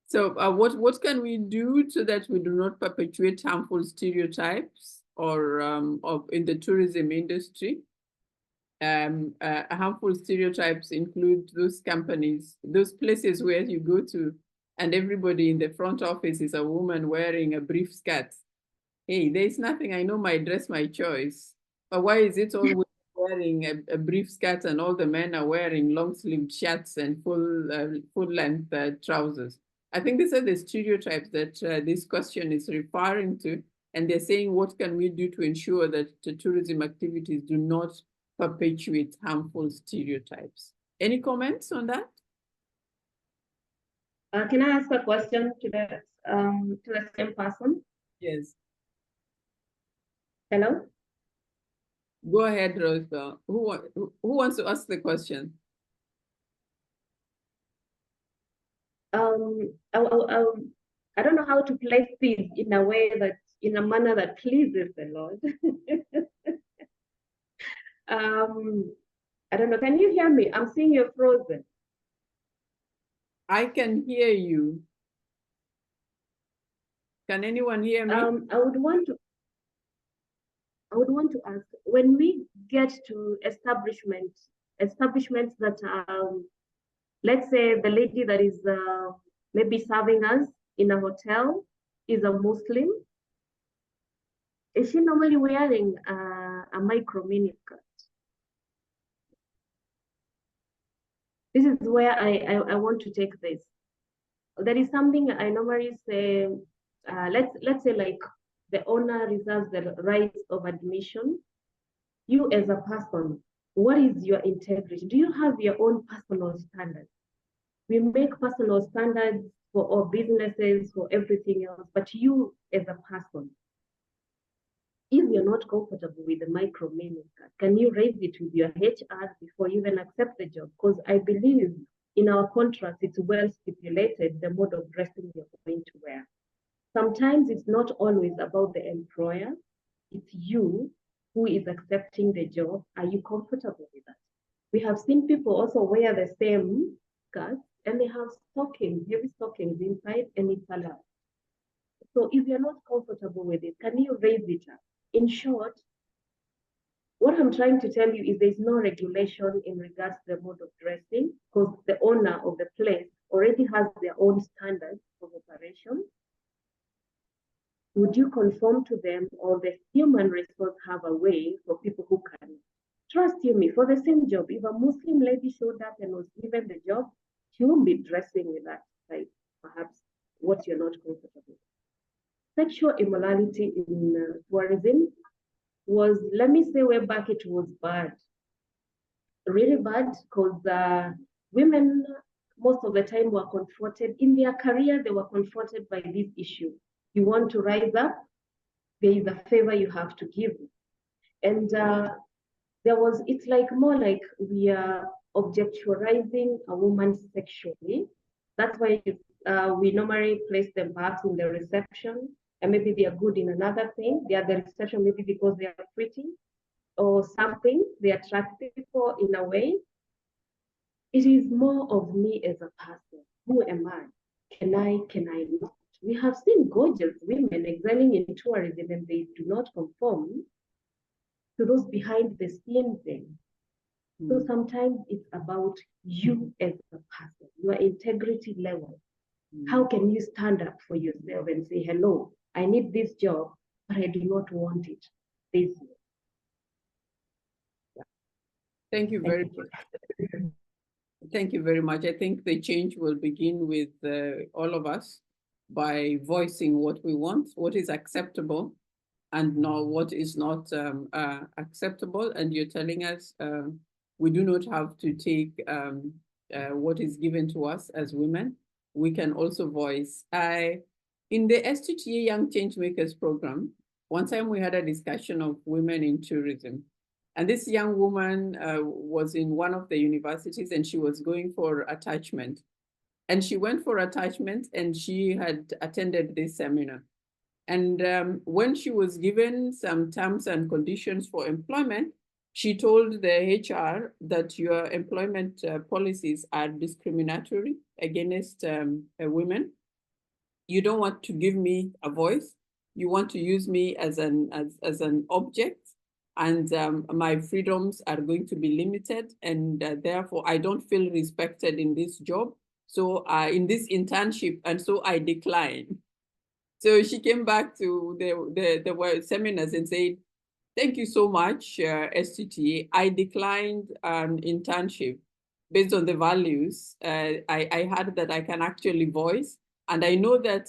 B: So what can we do so that we do not perpetuate harmful stereotypes or in the tourism industry? Harmful stereotypes include those companies, those places where you go to and everybody in the front office is a woman wearing a brief skirt. Hey, there's nothing, I know my dress, my choice. But why is it always wearing a brief skirt and all the men are wearing long-sleeved shirts and full-length trousers? I think these are the stereotypes that this question is referring to. And they're saying, what can we do to ensure that the tourism activities do not perpetuate harmful stereotypes? Any comments on that?
A: Can I ask a question to the same person?
B: Yes.
A: Hello?
B: Go ahead, Rosebell. Who wants to ask the question?
A: I don't know how to place this in a way that, in a manner that pleases the Lord. I don't know. Can you hear me? I'm seeing you're frozen.
B: I can hear you. Can anyone hear me?
A: I would want to ask, when we get to establishments that let's say the lady that is maybe serving us in a hotel is a Muslim, is she normally wearing a micro mini skirt? This is where I want to take this. There is something I normally say, let's say like the owner reserves the right of admission. You as a person, what is your integrity? Do you have your own personal standards? We make personal standards for all businesses, for everything else, but you as a person, if you're not comfortable with the micro mini skirt, can you raise it with your HR before you even accept the job? Because I believe in our contract, it's well stipulated the mode of dressing you're going to wear. Sometimes it's not always about the employer, it's you who is accepting the job. Are you comfortable with that? We have seen people also wear the same skirt and they have stockings, heavy stockings inside, and it's allowed. So if you're not comfortable with it, can you raise it up? In short, what I'm trying to tell you is there's no regulation in regards to the mode of dressing, because the owner of the place already has their own standards of operation. Would you conform to them, or the human resource have a way for people who can? Trust you me, for the same job, if a Muslim lady showed up and was given the job, she won't be dressing with that, like perhaps what you're not comfortable with. Sexual immorality in tourism was, let me say, way back it was bad, really bad, because women most of the time were confronted in their career, they were confronted by this issue. You want to rise up, there is a favor you have to give. And it's like more like we are objectualizing a woman sexually. That's why we normally place them perhaps in the reception, and maybe they are good in another thing. They are the reception maybe because they are pretty or something, they attract people in a way. It is more of me as a person. Who am I? Can I not? We have seen gorgeous women excelling in tourism and they do not conform to those behind the scene things. So sometimes it's about you as a person, your integrity level. How can you stand up for yourself and say, hello, I need this job, but I do not want it this year.
B: Thank you very much. Thank you very much. I think the change will begin with all of us by voicing what we want, what is acceptable, and not what is not acceptable. And you're telling us we do not have to take what is given to us as women. We can also voice. In the STTA Young Changemakers program, one time we had a discussion of women in tourism. And this young woman was in one of the universities and she was going for attachment. And she went for attachment and she had attended this seminar. And when she was given some terms and conditions for employment, she told the HR that your employment policies are discriminatory against women. You don't want to give me a voice. You want to use me as an object, and my freedoms are going to be limited, and therefore I don't feel respected in this job. So in this internship, and so I decline. So she came back to the seminars and said, thank you so much, STTA. I declined an internship based on the values. I heard that I can actually voice. And I know that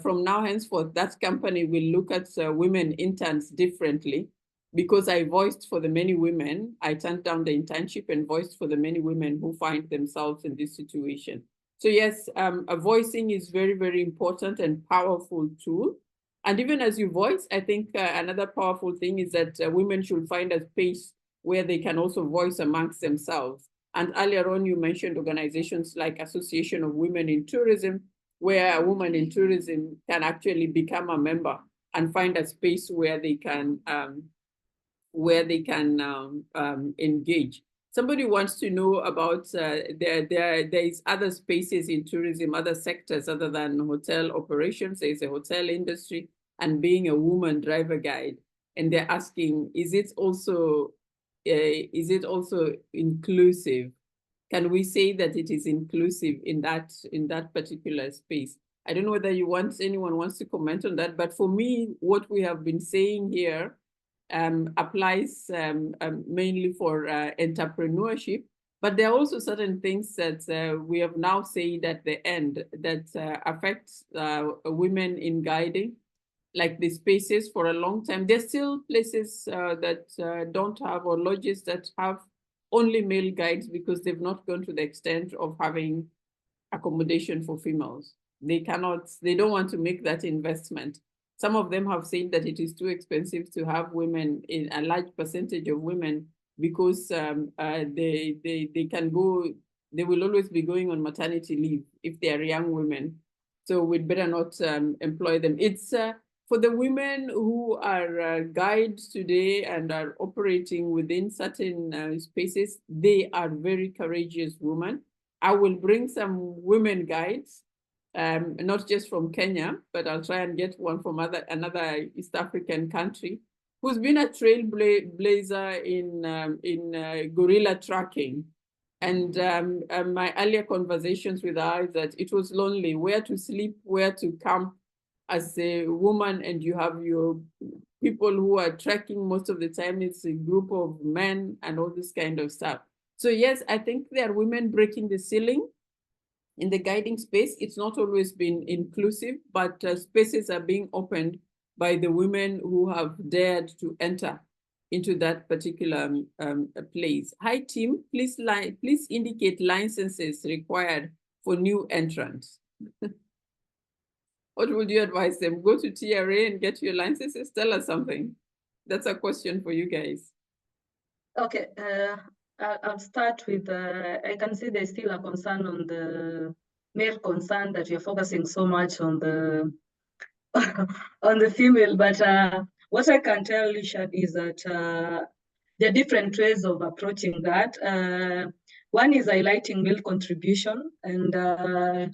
B: from now henceforth, that company will look at women interns differently because I voiced for the many women. I turned down the internship and voiced for the many women who find themselves in this situation. So yes, voicing is very, very important and powerful tool. And even as you voice, I think another powerful thing is that women should find a space where they can also voice amongst themselves And earlier on, you mentioned organizations like Association of Women in Tourism, where a woman in tourism can actually become a member and find a space where they can engage. Somebody wants to know about there is other spaces in tourism, other sectors other than hotel operations. There is a hotel industry and being a woman driver guide, and they're asking, is it also inclusive? Can we say that it is inclusive in that particular space? I don't know whether anyone wants to comment on that, but for me, what we have been saying here applies mainly for entrepreneurship, but there are also certain things that we have now said at the end that affects women in guiding, like the spaces for a long time. There's still places that don't have, or lodges that have only male guides because they've not gone to the extent of having accommodation for females. They don't want to make that investment. Some of them have said that it is too expensive to have women, in a large percentage of women, because they can go, they will always be going on maternity leave if they are young women. So we'd better not employ them. It's for the women who are guides today and are operating within certain spaces, they are very courageous women. I will bring some women guides, not just from Kenya, but I'll try and get one from another East African country, who's been a trailblazer in gorilla tracking. And my earlier conversations with her is that it was lonely, where to sleep, where to camp as a woman, and you have your people who are tracking most of the time. It's a group of men and all this kind of stuff. So yes, I think there are women breaking the ceiling in the guiding space. It's not always been inclusive, but spaces are being opened by the women who have dared to enter into that particular place. Hi, team, please indicate licenses required for new entrants. What would you advise them? Go to TRA and get your licenses? Tell us something. That's a question for you guys.
C: Okay, I'll start with, I can see there's still a concern on the male concern that you're focusing so much on the on the female, but what I can tell Lisha is that there are different ways of approaching that. One is highlighting male contribution, and I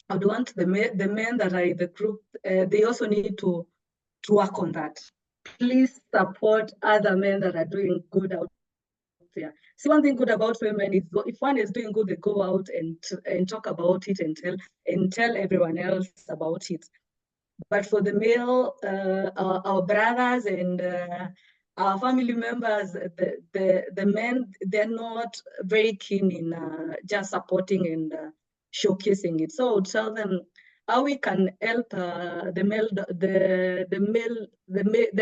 C: would want the men that are in the group, they also need to work on that. Please support other men that are doing good out there. See, one thing good about women is if one is doing good, they go out and talk about it and tell everyone else about it. But for the male, our brothers and our family members, the men, they're not very keen in just supporting and showcasing it. So I would tell them how we can help the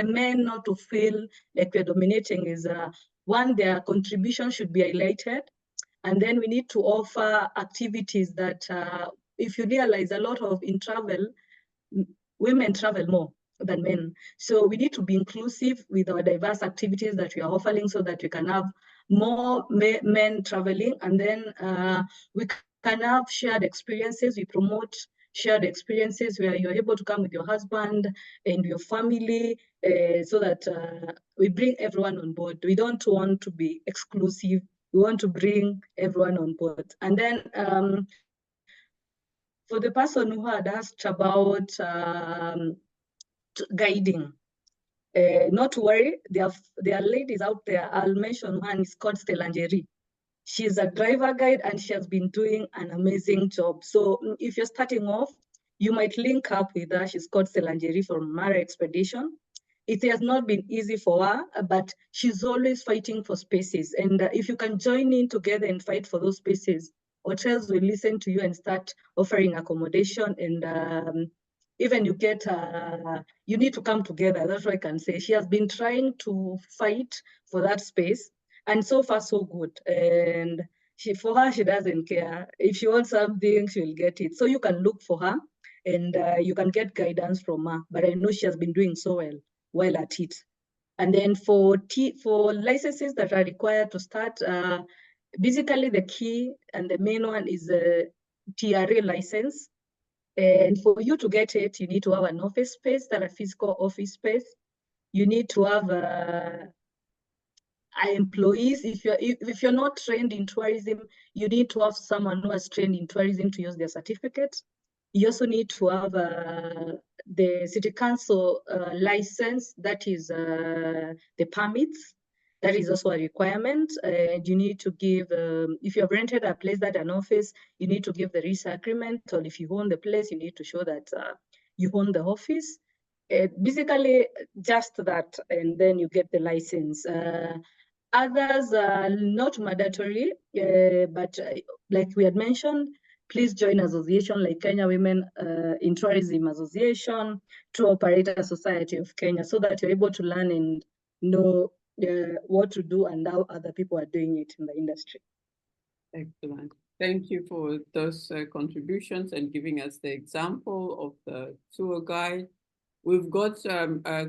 C: men not to feel like we're dominating is one, their contribution should be highlighted. And then we need to offer activities that if you realize a lot of in travel, women travel more than men. So we need to be inclusive with our diverse activities that we are offering so that we can have more men traveling. And then we can have shared experiences. We promote shared experiences where you're able to come with your husband and your family so that we bring everyone on board. We don't want to be exclusive. We want to bring everyone on board. And then for the person who had asked about guiding, not to worry, there are ladies out there. I'll mention one, is called Stelangeri. She's a driver guide and she has been doing an amazing job. So if you're starting off, you might link up with her. She's called Stelangeri from Mara Expedition. It has not been easy for her, but she's always fighting for spaces. And if you can join in together and fight for those spaces, hotels will listen to you and start offering accommodation. And even you get, you need to come together. That's what I can say. She has been trying to fight for that space. And so far, so good. And for her, she doesn't care. If she wants something, she'll get it. So you can look for her and you can get guidance from her. But I know she has been doing so well at it. And then for licenses that are required to start, basically the key and the main one is a TRA license. And for you to get it, you need to have an office space, that a physical office space. You need to have employees. If you're not trained in tourism, you need to have someone who has trained in tourism to use their certificate. You also need to have the city council license, that is the permits. That is also a requirement. And you need to give, if you have rented a place, that an office, you need to give the lease agreement. Or if you own the place, you need to show that you own the office. Basically, just that, and then you get the license. Others are not mandatory, but like we had mentioned, please join association like Kenya Women in Tourism Association, Tour Operator Society of Kenya, so that you're able to learn and know what to do and how other people are doing it in the industry.
B: Excellent. Thank you for those contributions and giving us the example of the tour guide. We've got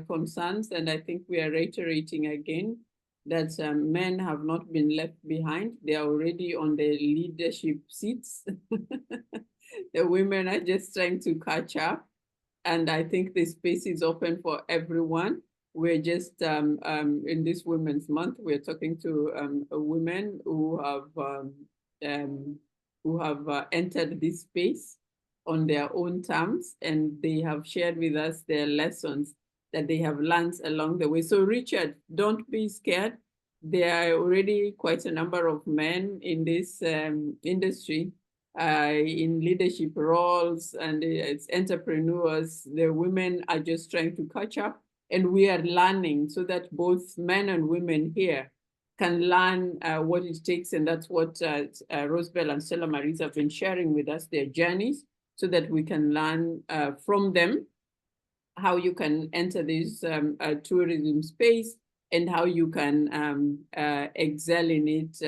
B: concerns, and I think we are reiterating again that men have not been left behind. They are already on the leadership seats. The women are just trying to catch up. And I think the space is open for everyone. We're just in this Women's Month, we're talking to women who have entered this space on their own terms, and they have shared with us their lessons that they have learned along the way. So Richard, don't be scared. There are already quite a number of men in this industry, in leadership roles, and as entrepreneurs. The women are just trying to catch up, and we are learning so that both men and women here can learn what it takes, and that's what Rosebell and Stella Maris have been sharing with us, their journeys, so that we can learn from them how you can enter this tourism space and how you can excel in it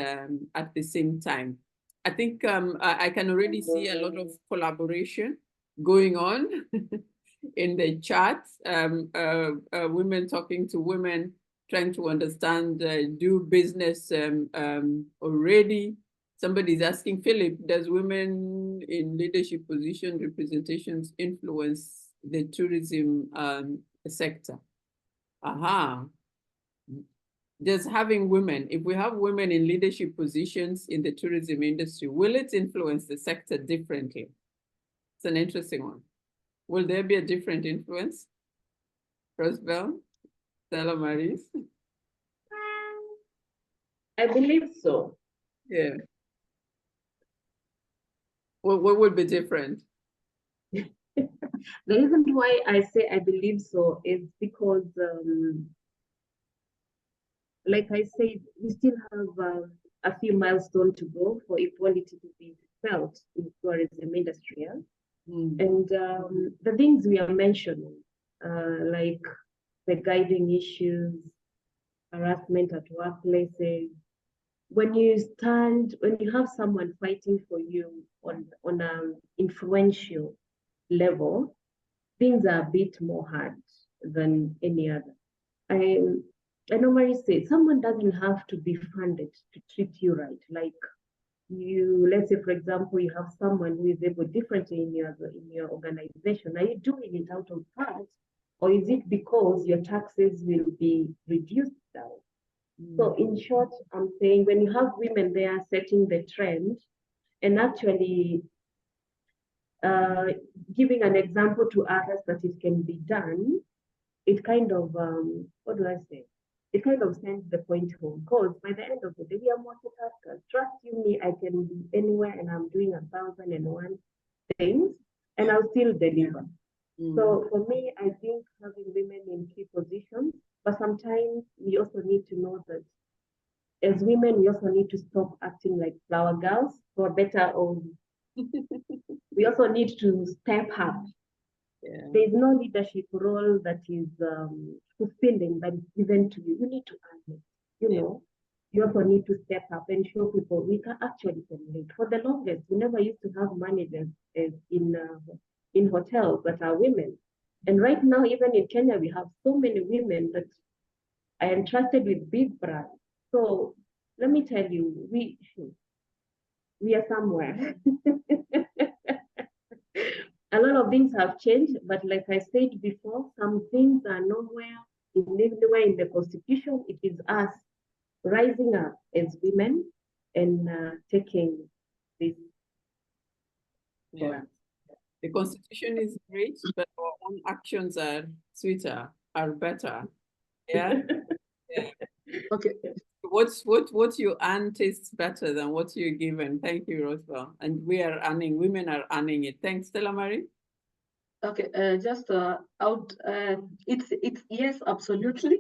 B: at the same time. I think I can already see a lot of collaboration going on in the chat. Women talking to women, trying to understand, do business already. Somebody's asking, Philip, does women in leadership position representations influence the tourism sector? Aha. Does having women, if we have women in leadership positions in the tourism industry, will it influence the sector differently? It's an interesting one. Will there be a different influence? Rosebell, Stella Maris?
A: I believe so.
B: Yeah. What would be different?
A: The reason why I say I believe so is because, like I said, we still have a few milestones to go for equality to be felt in the tourism industry. Yeah? And the things we are mentioning, like the guiding issues, harassment at workplaces, when you have someone fighting for you on an influential level, things are a bit more hard than any other. I normally say someone doesn't have to be funded to treat you right. Like let's say, for example, you have someone who is able differently in your organization. Are you doing it out of part, or is it because your taxes will be reduced down? So in short, I'm saying when you have women there setting the trend and actually giving an example to others that it can be done, it kind of, what do I say? It kind of sends the point home, because by the end of the day, we are multitaskers. Trust you me, I can be anywhere and I'm doing 1,001 things and I'll still deliver. So for me, I think having women in key positions, but sometimes we also need to know that as women, we also need to stop acting like flower girls for better or we also need to step up. Yeah. There is no leadership role that is fulfilling that is given to you. You need to earn it. You know, you also need to step up and show people we can actually lead. For the longest, we never used to have managers in hotels that are women. And right now, even in Kenya, we have so many women that are entrusted with big brands. So let me tell you, we are somewhere. A lot of things have changed, but like I said before, some things are nowhere in the Constitution. It is us rising up as women and taking this for us.
B: The Constitution is great, but our own actions are sweeter, are better. Yeah. Yeah.
C: Okay.
B: What you earn tastes better than what you're given. Thank you, Roswell. And women are earning it. Thanks, Stella Marie.
C: Okay, it's yes, absolutely.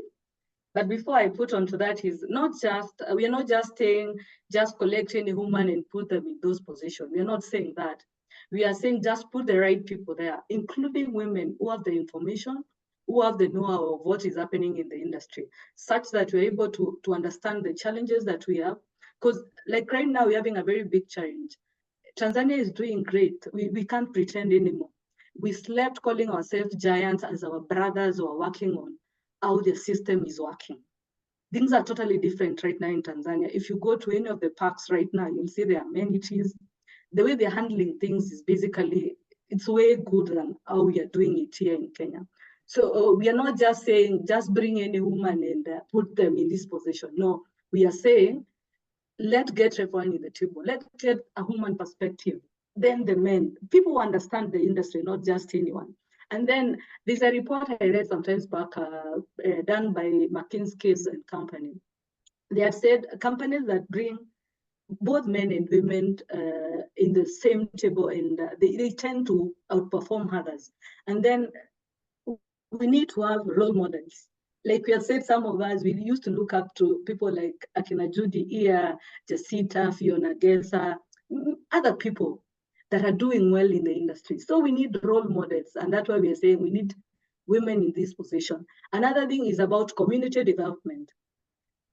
C: But before I put onto that is not just, we are not just saying, just collect any woman and put them in those positions. We are not saying that. We are saying just put the right people there, including women who have the information, who have the know-how of what is happening in the industry, such that we're able to understand the challenges that we have. Because like right now, we're having a very big challenge. Tanzania is doing great. We can't pretend anymore. We slept calling ourselves giants as our brothers were working on how the system is working. Things are totally different right now in Tanzania. If you go to any of the parks right now, you'll see the amenities. The way they're handling things is basically, it's way good than how we are doing it here in Kenya. So we are not just saying, just bring any woman and put them in this position. No, we are saying, let's get everyone in the table. Let's get a human perspective. Then the men, people who understand the industry, not just anyone. And then there's a report I read sometimes back done by McKinsey and Company. They have said companies that bring both men and women in the same table, and they tend to outperform others. And then we need to have role models. Like we have said, some of us, we used to look up to people like Akina Judy Ia, Jacinta, Fiona Gesa, other people that are doing well in the industry. So we need role models, and that's why we are saying we need women in this position. Another thing is about community development.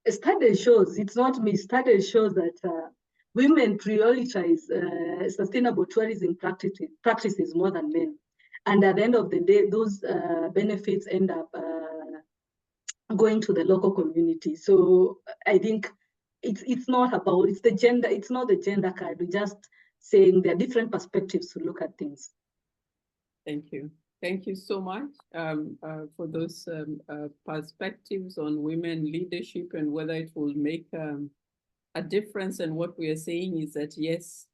C: A study shows, it's not me, study shows that women prioritize sustainable tourism practices more than men. And at the end of the day, those benefits end up going to the local community. So I think it's not about, it's the gender, it's not the gender card. We're just saying there are different perspectives to look at things.
B: Thank you. Thank you so much for those perspectives on women leadership and whether it will make a difference. And what we are saying is that, yes,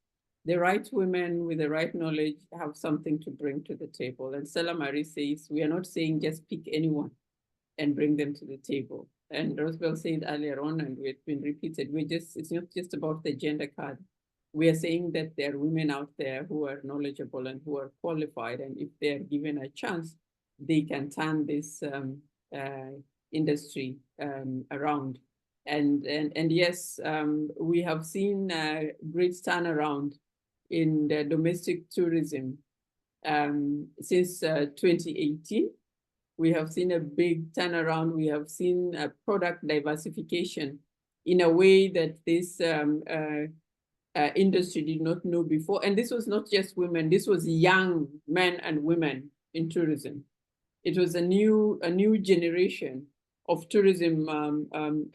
B: the right women with the right knowledge have something to bring to the table. And Stella Marie says, we are not saying just pick anyone and bring them to the table. And Roswell said earlier on, and it's been repeated, it's not just about the gender card. We are saying that there are women out there who are knowledgeable and who are qualified, and if they are given a chance, they can turn this industry around. And yes, we have seen a great turnaround in the domestic tourism since 2018. We have seen a big turnaround. We have seen a product diversification in a way that this industry did not know before. And this was not just women, this was young men and women in tourism. It was a new generation of tourism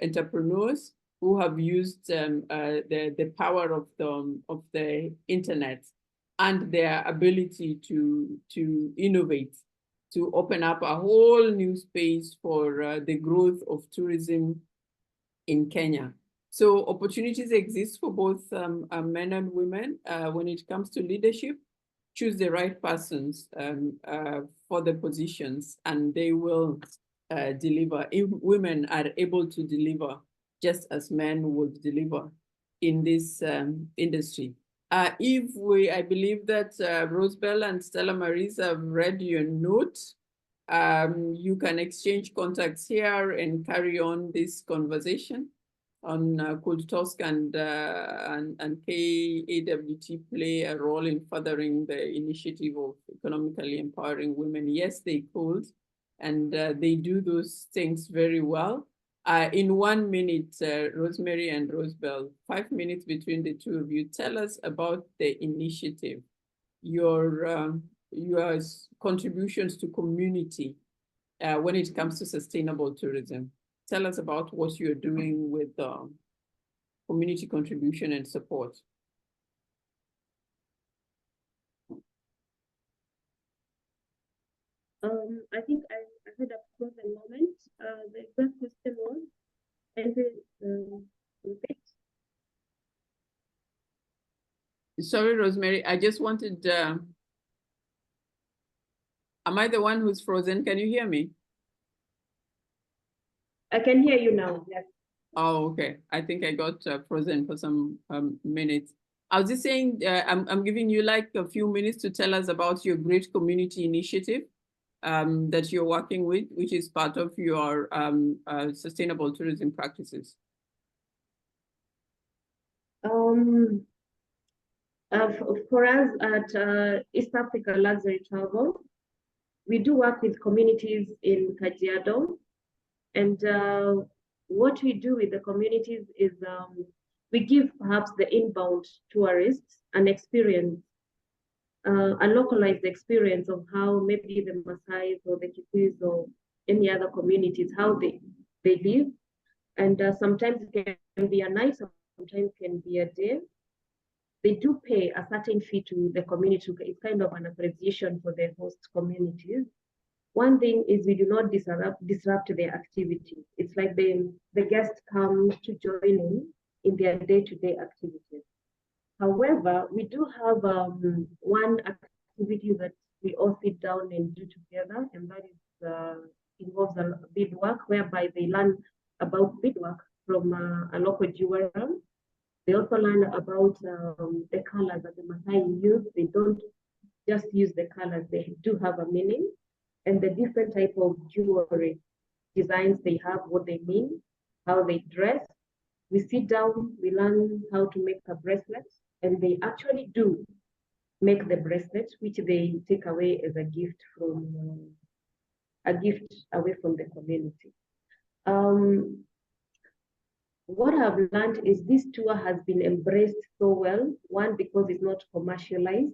B: entrepreneurs who have used the power of the internet and their ability to innovate, to open up a whole new space for the growth of tourism in Kenya. So opportunities exist for both men and women when it comes to leadership. Choose the right persons for the positions, and they will deliver. If women are able to deliver just as men would deliver in this industry. I believe that Rosebell and Stella Marie have read your note. You can exchange contacts here and carry on this conversation on could TOSC and KAWT play a role in furthering the initiative of economically empowering women? Yes, they could, and they do those things very well. In 1 minute, Rosemary and Rosebell, 5 minutes between the two of you, tell us about the initiative, your contributions to community when it comes to sustainable tourism. Tell us about what you're doing with community contribution and support.
A: I think I had a frozen moment. The exact question was, and repeat.
B: Sorry, Rosemary, I just wanted, am I the one who's frozen? Can you hear me?
A: I can hear you now, yes.
B: Oh, okay. I think I got frozen for some minutes. I was just saying, I'm giving you like a few minutes to tell us about your great community initiative that you're working with, which is part of your sustainable tourism practices.
A: For us at East Africa Luxury Travel, we do work with communities in Kajiado, and what we do with the communities is we give perhaps the inbound tourists an experience, a localized experience of how maybe the Maasai or the Kikuyu or any other communities, how they live. And sometimes it can be a night, sometimes it can be a day. They do pay a certain fee to the community. It's kind of an appreciation for the host communities. One thing is we do not disrupt their activities. It's like the guests come to join in their day-to-day activities. However, we do have one activity that we all sit down and do together, and that is involves a beadwork, whereby they learn about beadwork from a local jeweler. They also learn about the colors that the Maasai use. They don't just use the colors, they do have a meaning, and the different type of jewelry designs they have, what they mean, how they dress. We sit down, we learn how to make a bracelet, and they actually do make the bracelet, which they take away as a gift away from the community. What I've learned is this tour has been embraced so well. One, because it's not commercialized,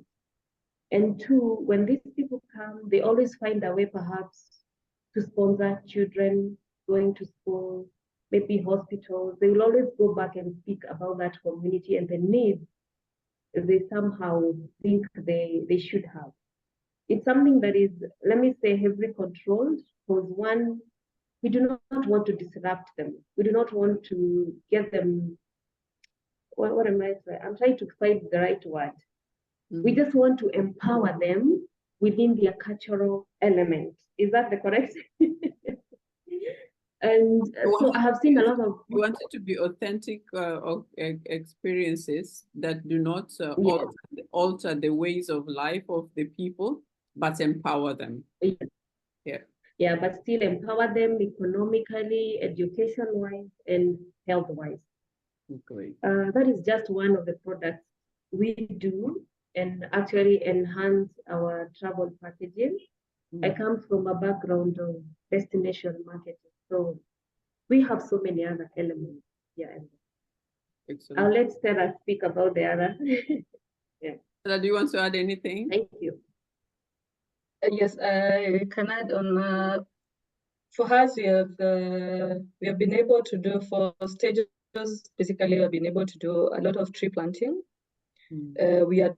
A: and two, when these people come, they always find a way perhaps to sponsor children going to school, maybe hospitals. They will always go back and speak about that community and the needs they somehow think they should have. It's something that is, let me say, heavily controlled, because one, we do not want to disrupt them. We do not want to get them, what am I saying? I'm trying to find the right word. Mm-hmm. We just want to empower them within their cultural element. Is that the correct? And so I have seen a lot of...
B: You want it to be authentic experiences that do not alter the ways of life of the people, but empower them.
A: Yeah. Yeah, but still empower them economically, education-wise, and health-wise.
B: Okay.
A: That is just one of the products we do and actually enhance our travel packages. I come from a background of destination marketing, so we have so many other elements. Yeah. Excellent. I'll let Stella speak about the other. Yeah.
B: Stella, do you want to add anything?
A: Thank you.
C: Yes, I can add on. For us, we have been able to do 4 stages. Basically, we have been able to do a lot of tree planting. We have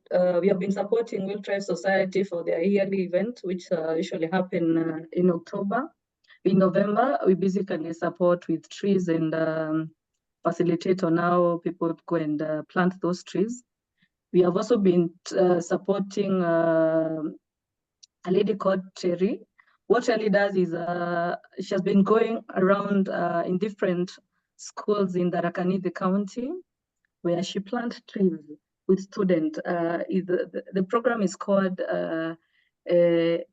C: been supporting Wildlife Society for their yearly event, which usually happen in October. In November, we basically support with trees and facilitate on how people go and plant those trees. We have also been supporting a lady called Terry. What Terry does is she has been going around in different schools in Tharaka-Nithi County, where she plants trees with students. The program is called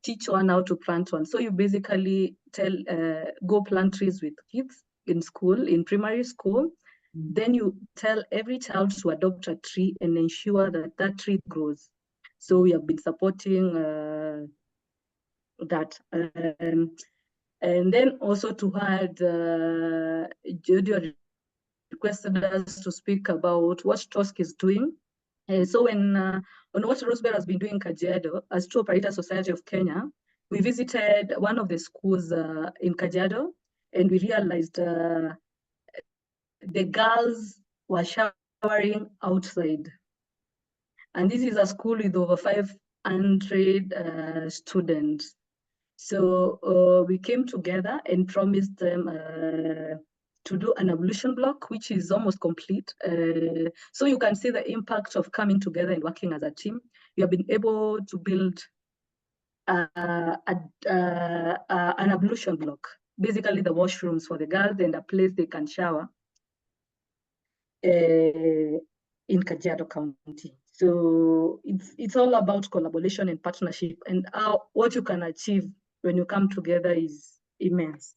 C: Teach One How to Plant One. So you basically go plant trees with kids in school, in primary school. Then you tell every child to adopt a tree and ensure that that tree grows. So we have been supporting that. And then also to add, Jody requested us to speak about what TOSC is doing. So when on what Rosemary has been doing Kajiado, as Tour Operator Society of Kenya, we visited one of the schools in Kajiado, and we realized the girls were showering outside. And this is a school with over 500 students. So we came together and promised them to do an ablution block, which is almost complete. So you can see the impact of coming together and working as a team. We have been able to build an ablution block, basically the washrooms for the girls and a place they can shower in Kajiado County. So it's all about collaboration and partnership, and what you can achieve when you come together is immense.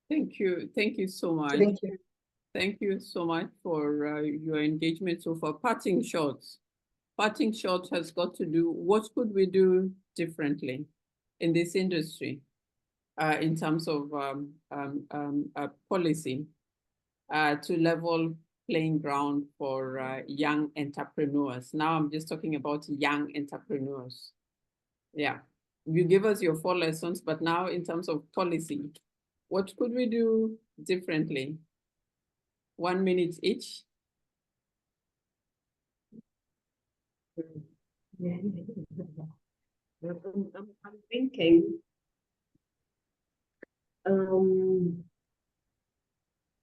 B: Thank you so much.
C: Thank you.
B: Thank you so much for your engagement so far. Parting shots has got to do, what could we do differently in this industry in terms of policy to level playing ground for young entrepreneurs. Now I'm just talking about young entrepreneurs. Yeah, you give us your 4 lessons, but now in terms of policy, what could we do differently? 1 minute each.
A: I'm thinking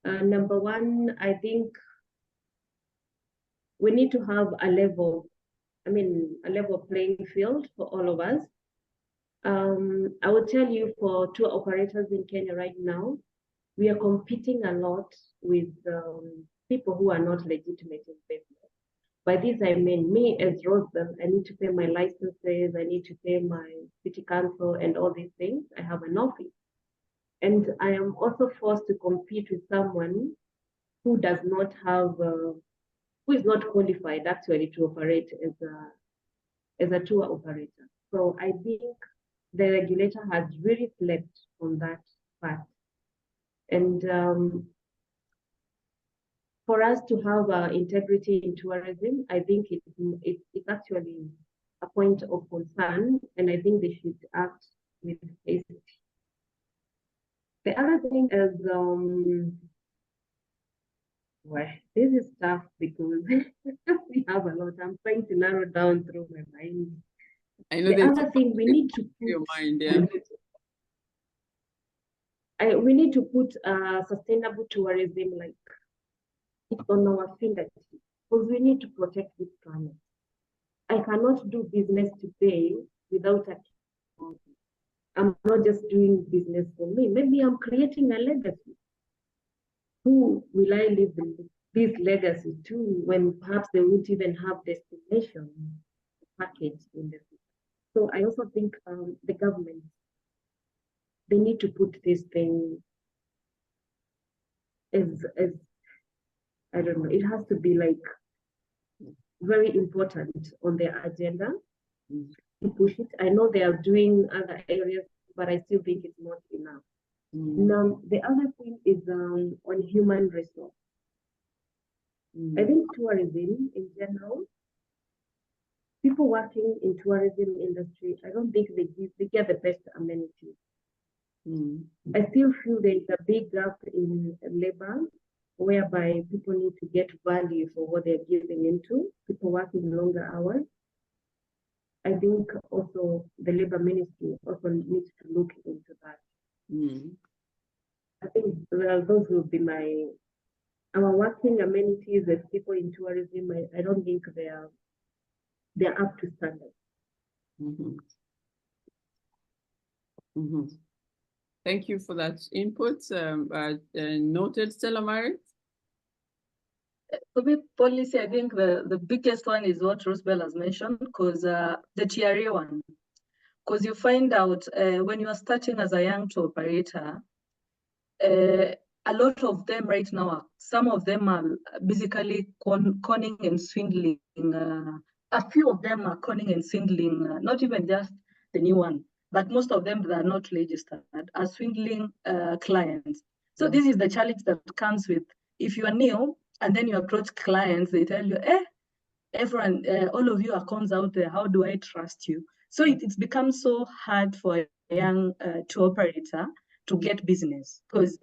A: number one, I think we need to have a level playing field for all of us. I will tell you, for tour operators in Kenya right now, we are competing a lot with people who are not legitimate in business. By this, I mean, me as Rosebell, I need to pay my licenses, I need to pay my city council and all these things. I have an office. And I am also forced to compete with someone who does not have, who is not qualified actually to operate as a tour operator. So I think the regulator has really slept on that part. And for us to have integrity in tourism, I think it's actually a point of concern, and I think they should act with haste. The other thing is, well, this is tough because we have a lot. I'm trying to narrow down through my mind.
B: I know
A: the other thing we need to put
B: your mind, yeah.
A: We need to put sustainable tourism, like, it's on our fingertips, because we need to protect this planet. I cannot do business today without a technology. I'm not just doing business for me. Maybe I'm creating a legacy. Who will I leave this legacy to when perhaps they won't even have destination package in the future? So I also think the government, they need to put this thing as I don't know, it has to be like very important on their agenda to push it. I know they are doing other areas, but I still think it's not enough. Now, the other thing is on human resource. I think tourism in general, people working in tourism industry, I don't think they get the best amenities. I still feel there is a big gap in labor, whereby people need to get value for what they're giving into, people working longer hours. I think also the labor ministry also needs to look into that. I think those will be our working amenities as people in tourism. I don't think they're up to standard.
B: Thank you for that input. Noted, Stella Marie.
C: For me, policy, I think the biggest one is what Rosebell has mentioned, because the TRA one. Because you find out when you are starting as a young tour operator, a lot of them right now, some of them are basically conning and swindling. A few of them are conning and swindling, not even just the new one, but most of them that are not registered are swindling clients. So this is the challenge that comes with, if you are new and then you approach clients, they tell you, everyone, all of you are cons out there, how do I trust you? So it's become so hard for a young tour operator to get business, because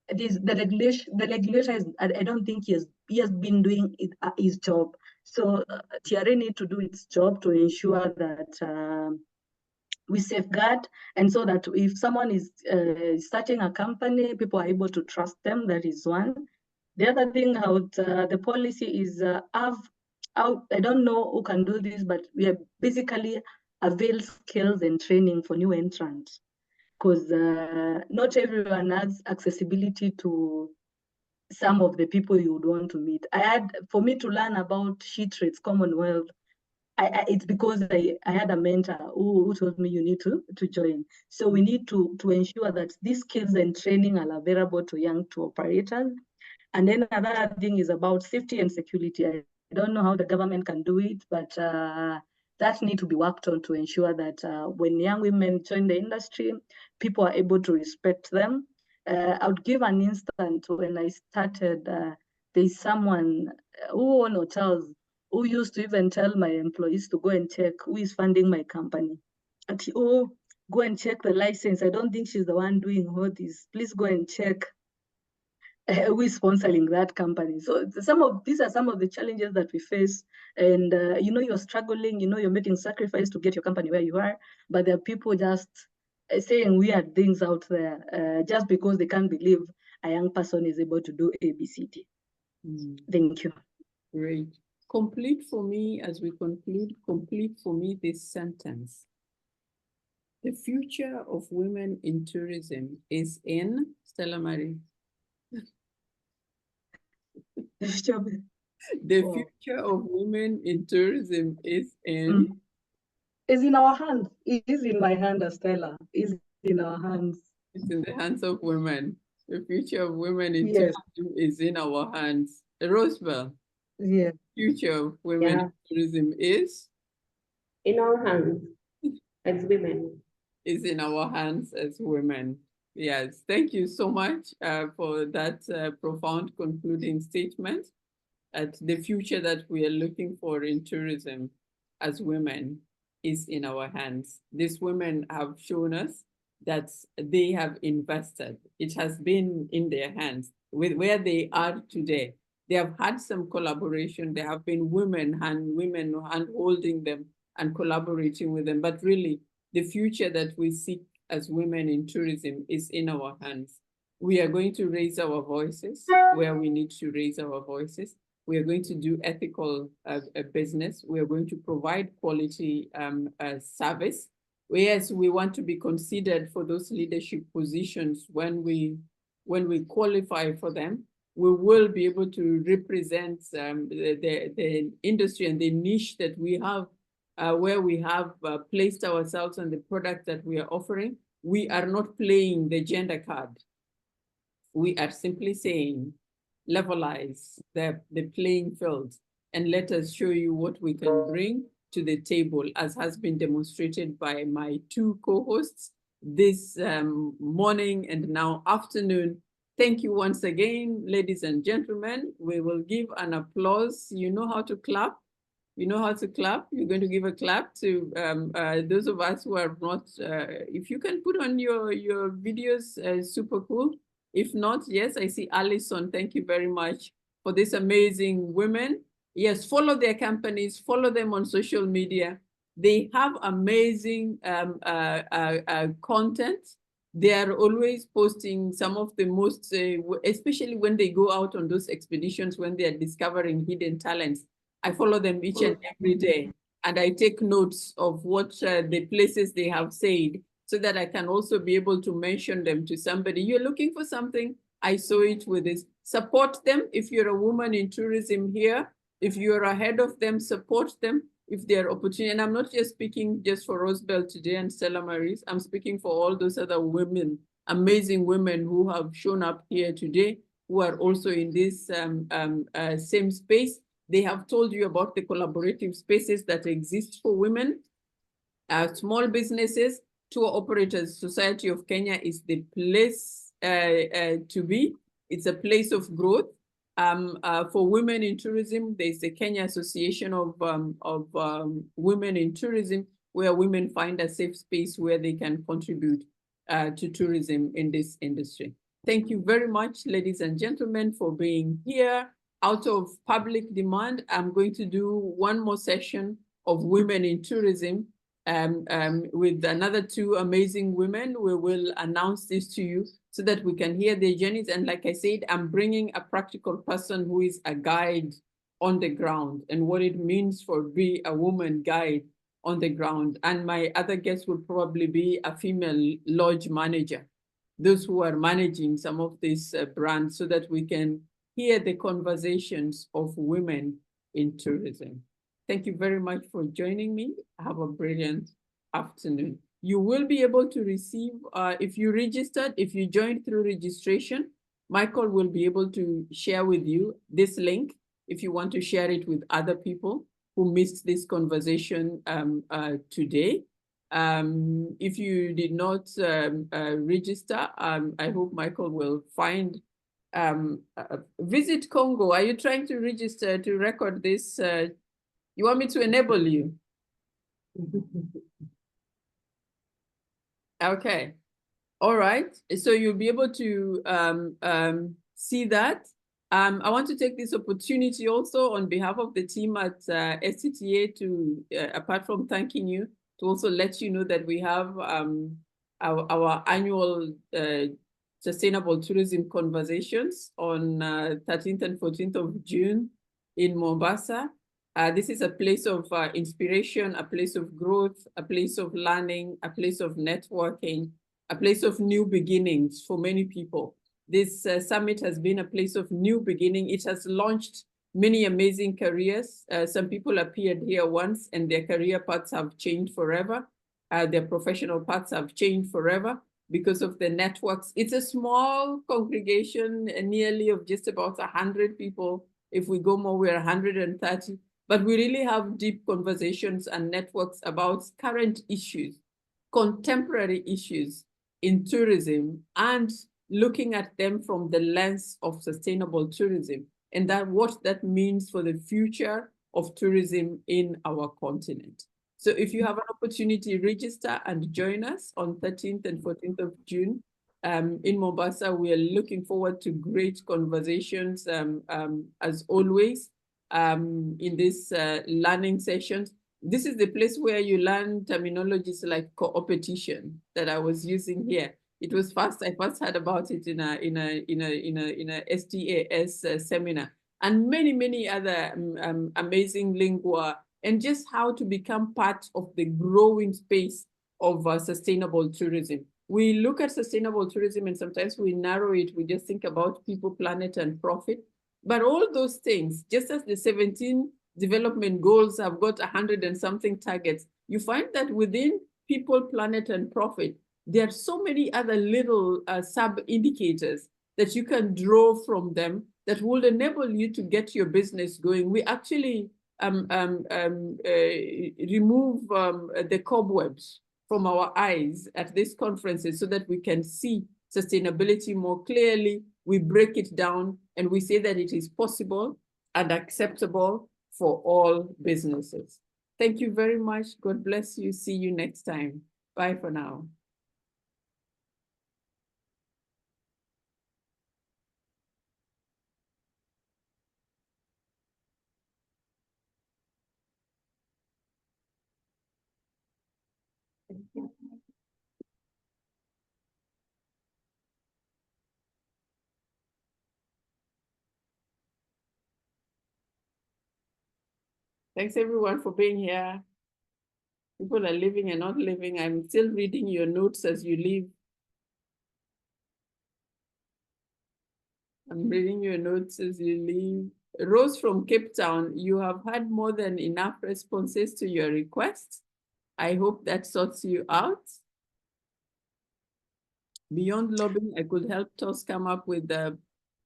C: the regulator is, I don't think he has been doing his job. So TRA need to do its job to ensure that we safeguard, and so that if someone is starting a company, people are able to trust them. That is one. The other thing about the policy is I don't know who can do this, but we have basically avail skills and training for new entrants, because not everyone has accessibility to some of the people you would want to meet. For me to learn about sheet rates, Commonwealth, it's because I had a mentor who told me you need to join. So we need to ensure that these skills and training are available to young tour operators. And then another thing is about safety and security. I don't know how the government can do it, but that need to be worked on to ensure that when young women join the industry, people are able to respect them. I would give an instant when I started. There's someone who owned hotels who used to even tell my employees to go and check who is funding my company. Oh, go and check the license. I don't think she's the one doing all this. Please go and check who is sponsoring that company. So these are some of the challenges that we face. And you're struggling, you're making sacrifice to get your company where you are, but there are people just saying weird things out there just because they can't believe a young person is able to do ABCD. Thank you.
B: Great. Complete for me, as we conclude, complete for me this sentence. The future of women in tourism is in Stella Marie.
C: The
B: future of women in tourism is in?
C: Is in our hands. It is in my hand, Stella. Is in our hands.
B: It's in the hands of women. The future of women in tourism is in our hands. Rosebell.
C: Yeah.
B: Future of women in tourism is?
A: In our hands as women.
B: Is in our hands as women. Yes, thank you so much for that profound concluding statement. The future that we are looking for in tourism as women is in our hands. These women have shown us that they have invested. It has been in their hands with where they are today. They have had some collaboration. There have been women hand holding them and collaborating with them. But really, the future that we seek as women in tourism is in our hands. We are going to raise our voices where we need to raise our voices. We are going to do ethical business. We are going to provide quality service. Yes, we want to be considered for those leadership positions when we qualify for them. We will be able to represent the industry and the niche that we have, where we have placed ourselves on the product that we are offering. We are not playing the gender card. We are simply saying, levelize the playing field and let us show you what we can bring to the table, as has been demonstrated by my two co-hosts this morning and now afternoon. Thank you once again, ladies and gentlemen. We will give an applause. You know how to clap. You know how to clap. You're going to give a clap to those of us who are not, if you can put on your videos, super cool. If not, yes, I see Alison. Thank you very much for this amazing women. Yes, follow their companies, follow them on social media. They have amazing content. They are always posting some of the most, especially when they go out on those expeditions, when they are discovering hidden talents. I follow them each and every day, and I take notes of what the places they have said, so that I can also be able to mention them to somebody. You're looking for something, I saw it with this. Support them. If you're a woman in tourism here, if you're ahead of them, support them. If they're opportunity, and I'm not just speaking just for Rosebell today and Stella Maris, I'm speaking for all those other women, amazing women who have shown up here today, who are also in this same space. They have told you about the collaborative spaces that exist for women, small businesses, tour operators. Society of Kenya is the place to be. It's a place of growth. For women in tourism, there's the Kenya Association of Women in Tourism, where women find a safe space where they can contribute to tourism in this industry. Thank you very much, ladies and gentlemen, for being here. Out of public demand, I'm going to do one more session of women in tourism with another two amazing women. We will announce this to you so that we can hear their journeys. And like I said, I'm bringing a practical person who is a guide on the ground and what it means for be a woman guide on the ground. And my other guest will probably be a female lodge manager, those who are managing some of these brands, so that we can hear the conversations of women in tourism. Thank you very much for joining me. Have a brilliant afternoon. You will be able to receive, if you registered, if you joined through registration, Michael will be able to share with you this link if you want to share it with other people who missed this conversation today. If you did not register, I hope Michael will find, Visit Congo. Are you trying to register to record this? You want me to enable you? Okay. All right. So you'll be able to see that. I want to take this opportunity also on behalf of the team at STTA to, apart from thanking you, to also let you know that we have our annual Sustainable Tourism Conversations on 13th and 14th of June in Mombasa. This is a place of inspiration, a place of growth, a place of learning, a place of networking, a place of new beginnings for many people. This summit has been a place of new beginning. It has launched many amazing careers. Some people appeared here once and their career paths have changed forever. Their professional paths have changed forever because of the networks. It's a small congregation, nearly of just about 100 people. If we go more, we're 130. But we really have deep conversations and networks about current issues, contemporary issues in tourism, and looking at them from the lens of sustainable tourism and that what that means for the future of tourism in our continent. So if you have an opportunity, register and join us on 13th and 14th of June in Mombasa. We are looking forward to great conversations as always in these learning sessions. This is the place where you learn terminologies like co-opetition that I was using here. It was I first heard about it in a STAS seminar, and many other amazing lingua, and just how to become part of the growing space of sustainable tourism. We look at sustainable tourism and sometimes we narrow it. We just think about people, planet, and profit. But all those things, just as the 17 development goals have got 100 and something targets, you find that within people, planet, and profit, there are so many other little sub-indicators that you can draw from them that will enable you to get your business going. We actually remove the cobwebs from our eyes at these conferences so that we can see sustainability more clearly. We break it down and we say that it is possible and acceptable for all businesses. Thank you very much. God bless you. See you next time. Bye for now. Thanks everyone for being here. People are leaving and not leaving. I'm still reading your notes as you leave. I'm reading your notes as you leave. Rose from Cape Town, you have had more than enough responses to your request. I hope that sorts you out. Beyond lobbying, I could help TOS come up with a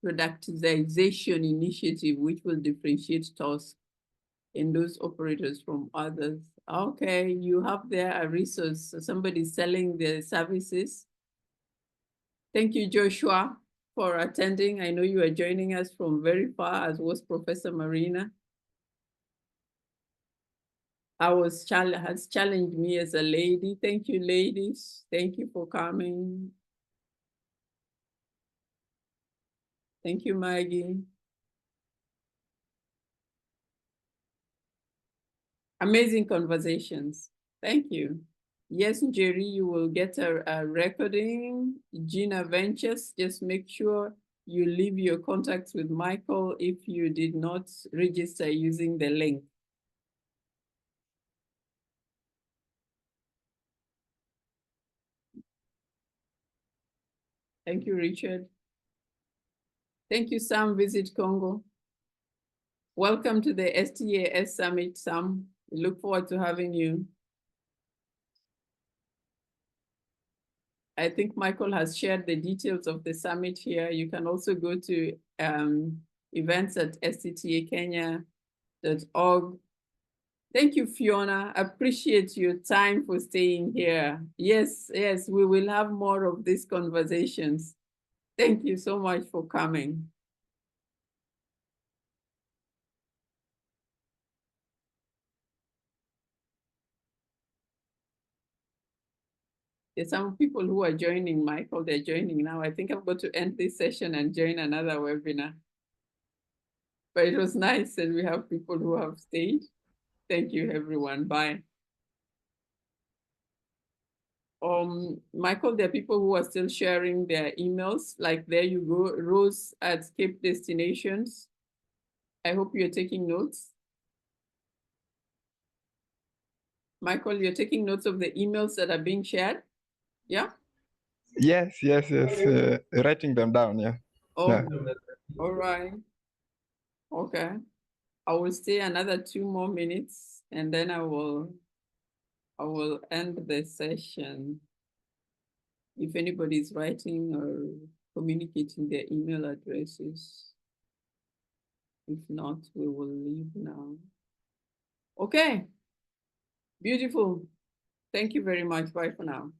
B: productization initiative which will differentiate TOS in those operators from others. Okay, you have there a resource. Somebody selling their services. Thank you, Joshua, for attending. I know you are joining us from very far, as was Professor Marina. Has challenged me as a lady. Thank you, ladies. Thank you for coming. Thank you, Maggie. Amazing conversations. Thank you. Yes, Jerry, you will get a recording. Gina Ventures, just make sure you leave your contacts with Michael if you did not register using the link. Thank you, Richard. Thank you, Sam, Visit Congo. Welcome to the STTA Summit, Sam. We look forward to having you. I think Michael has shared the details of the summit here. You can also go to events at sttakenya.org. Thank you, Fiona. Appreciate your time for staying here. Yes, we will have more of these conversations. Thank you so much for coming. There's some people who are joining, Michael, they're joining now. I think I'm going to end this session and join another webinar. But it was nice, and we have people who have stayed. Thank you, everyone. Bye. Michael, there are people who are still sharing their emails. Like, there you go, Rose at Cape Destinations. I hope you're taking notes. Michael, you're taking notes of the emails that are being shared? Yeah?
E: Yes. Writing them down, yeah.
B: Oh,
E: Yeah.
B: all right. Okay. I will stay another 2 more minutes, and then I will end the session. If anybody is writing or communicating their email addresses. If not, we will leave now. Okay. Beautiful. Thank you very much. Bye for now.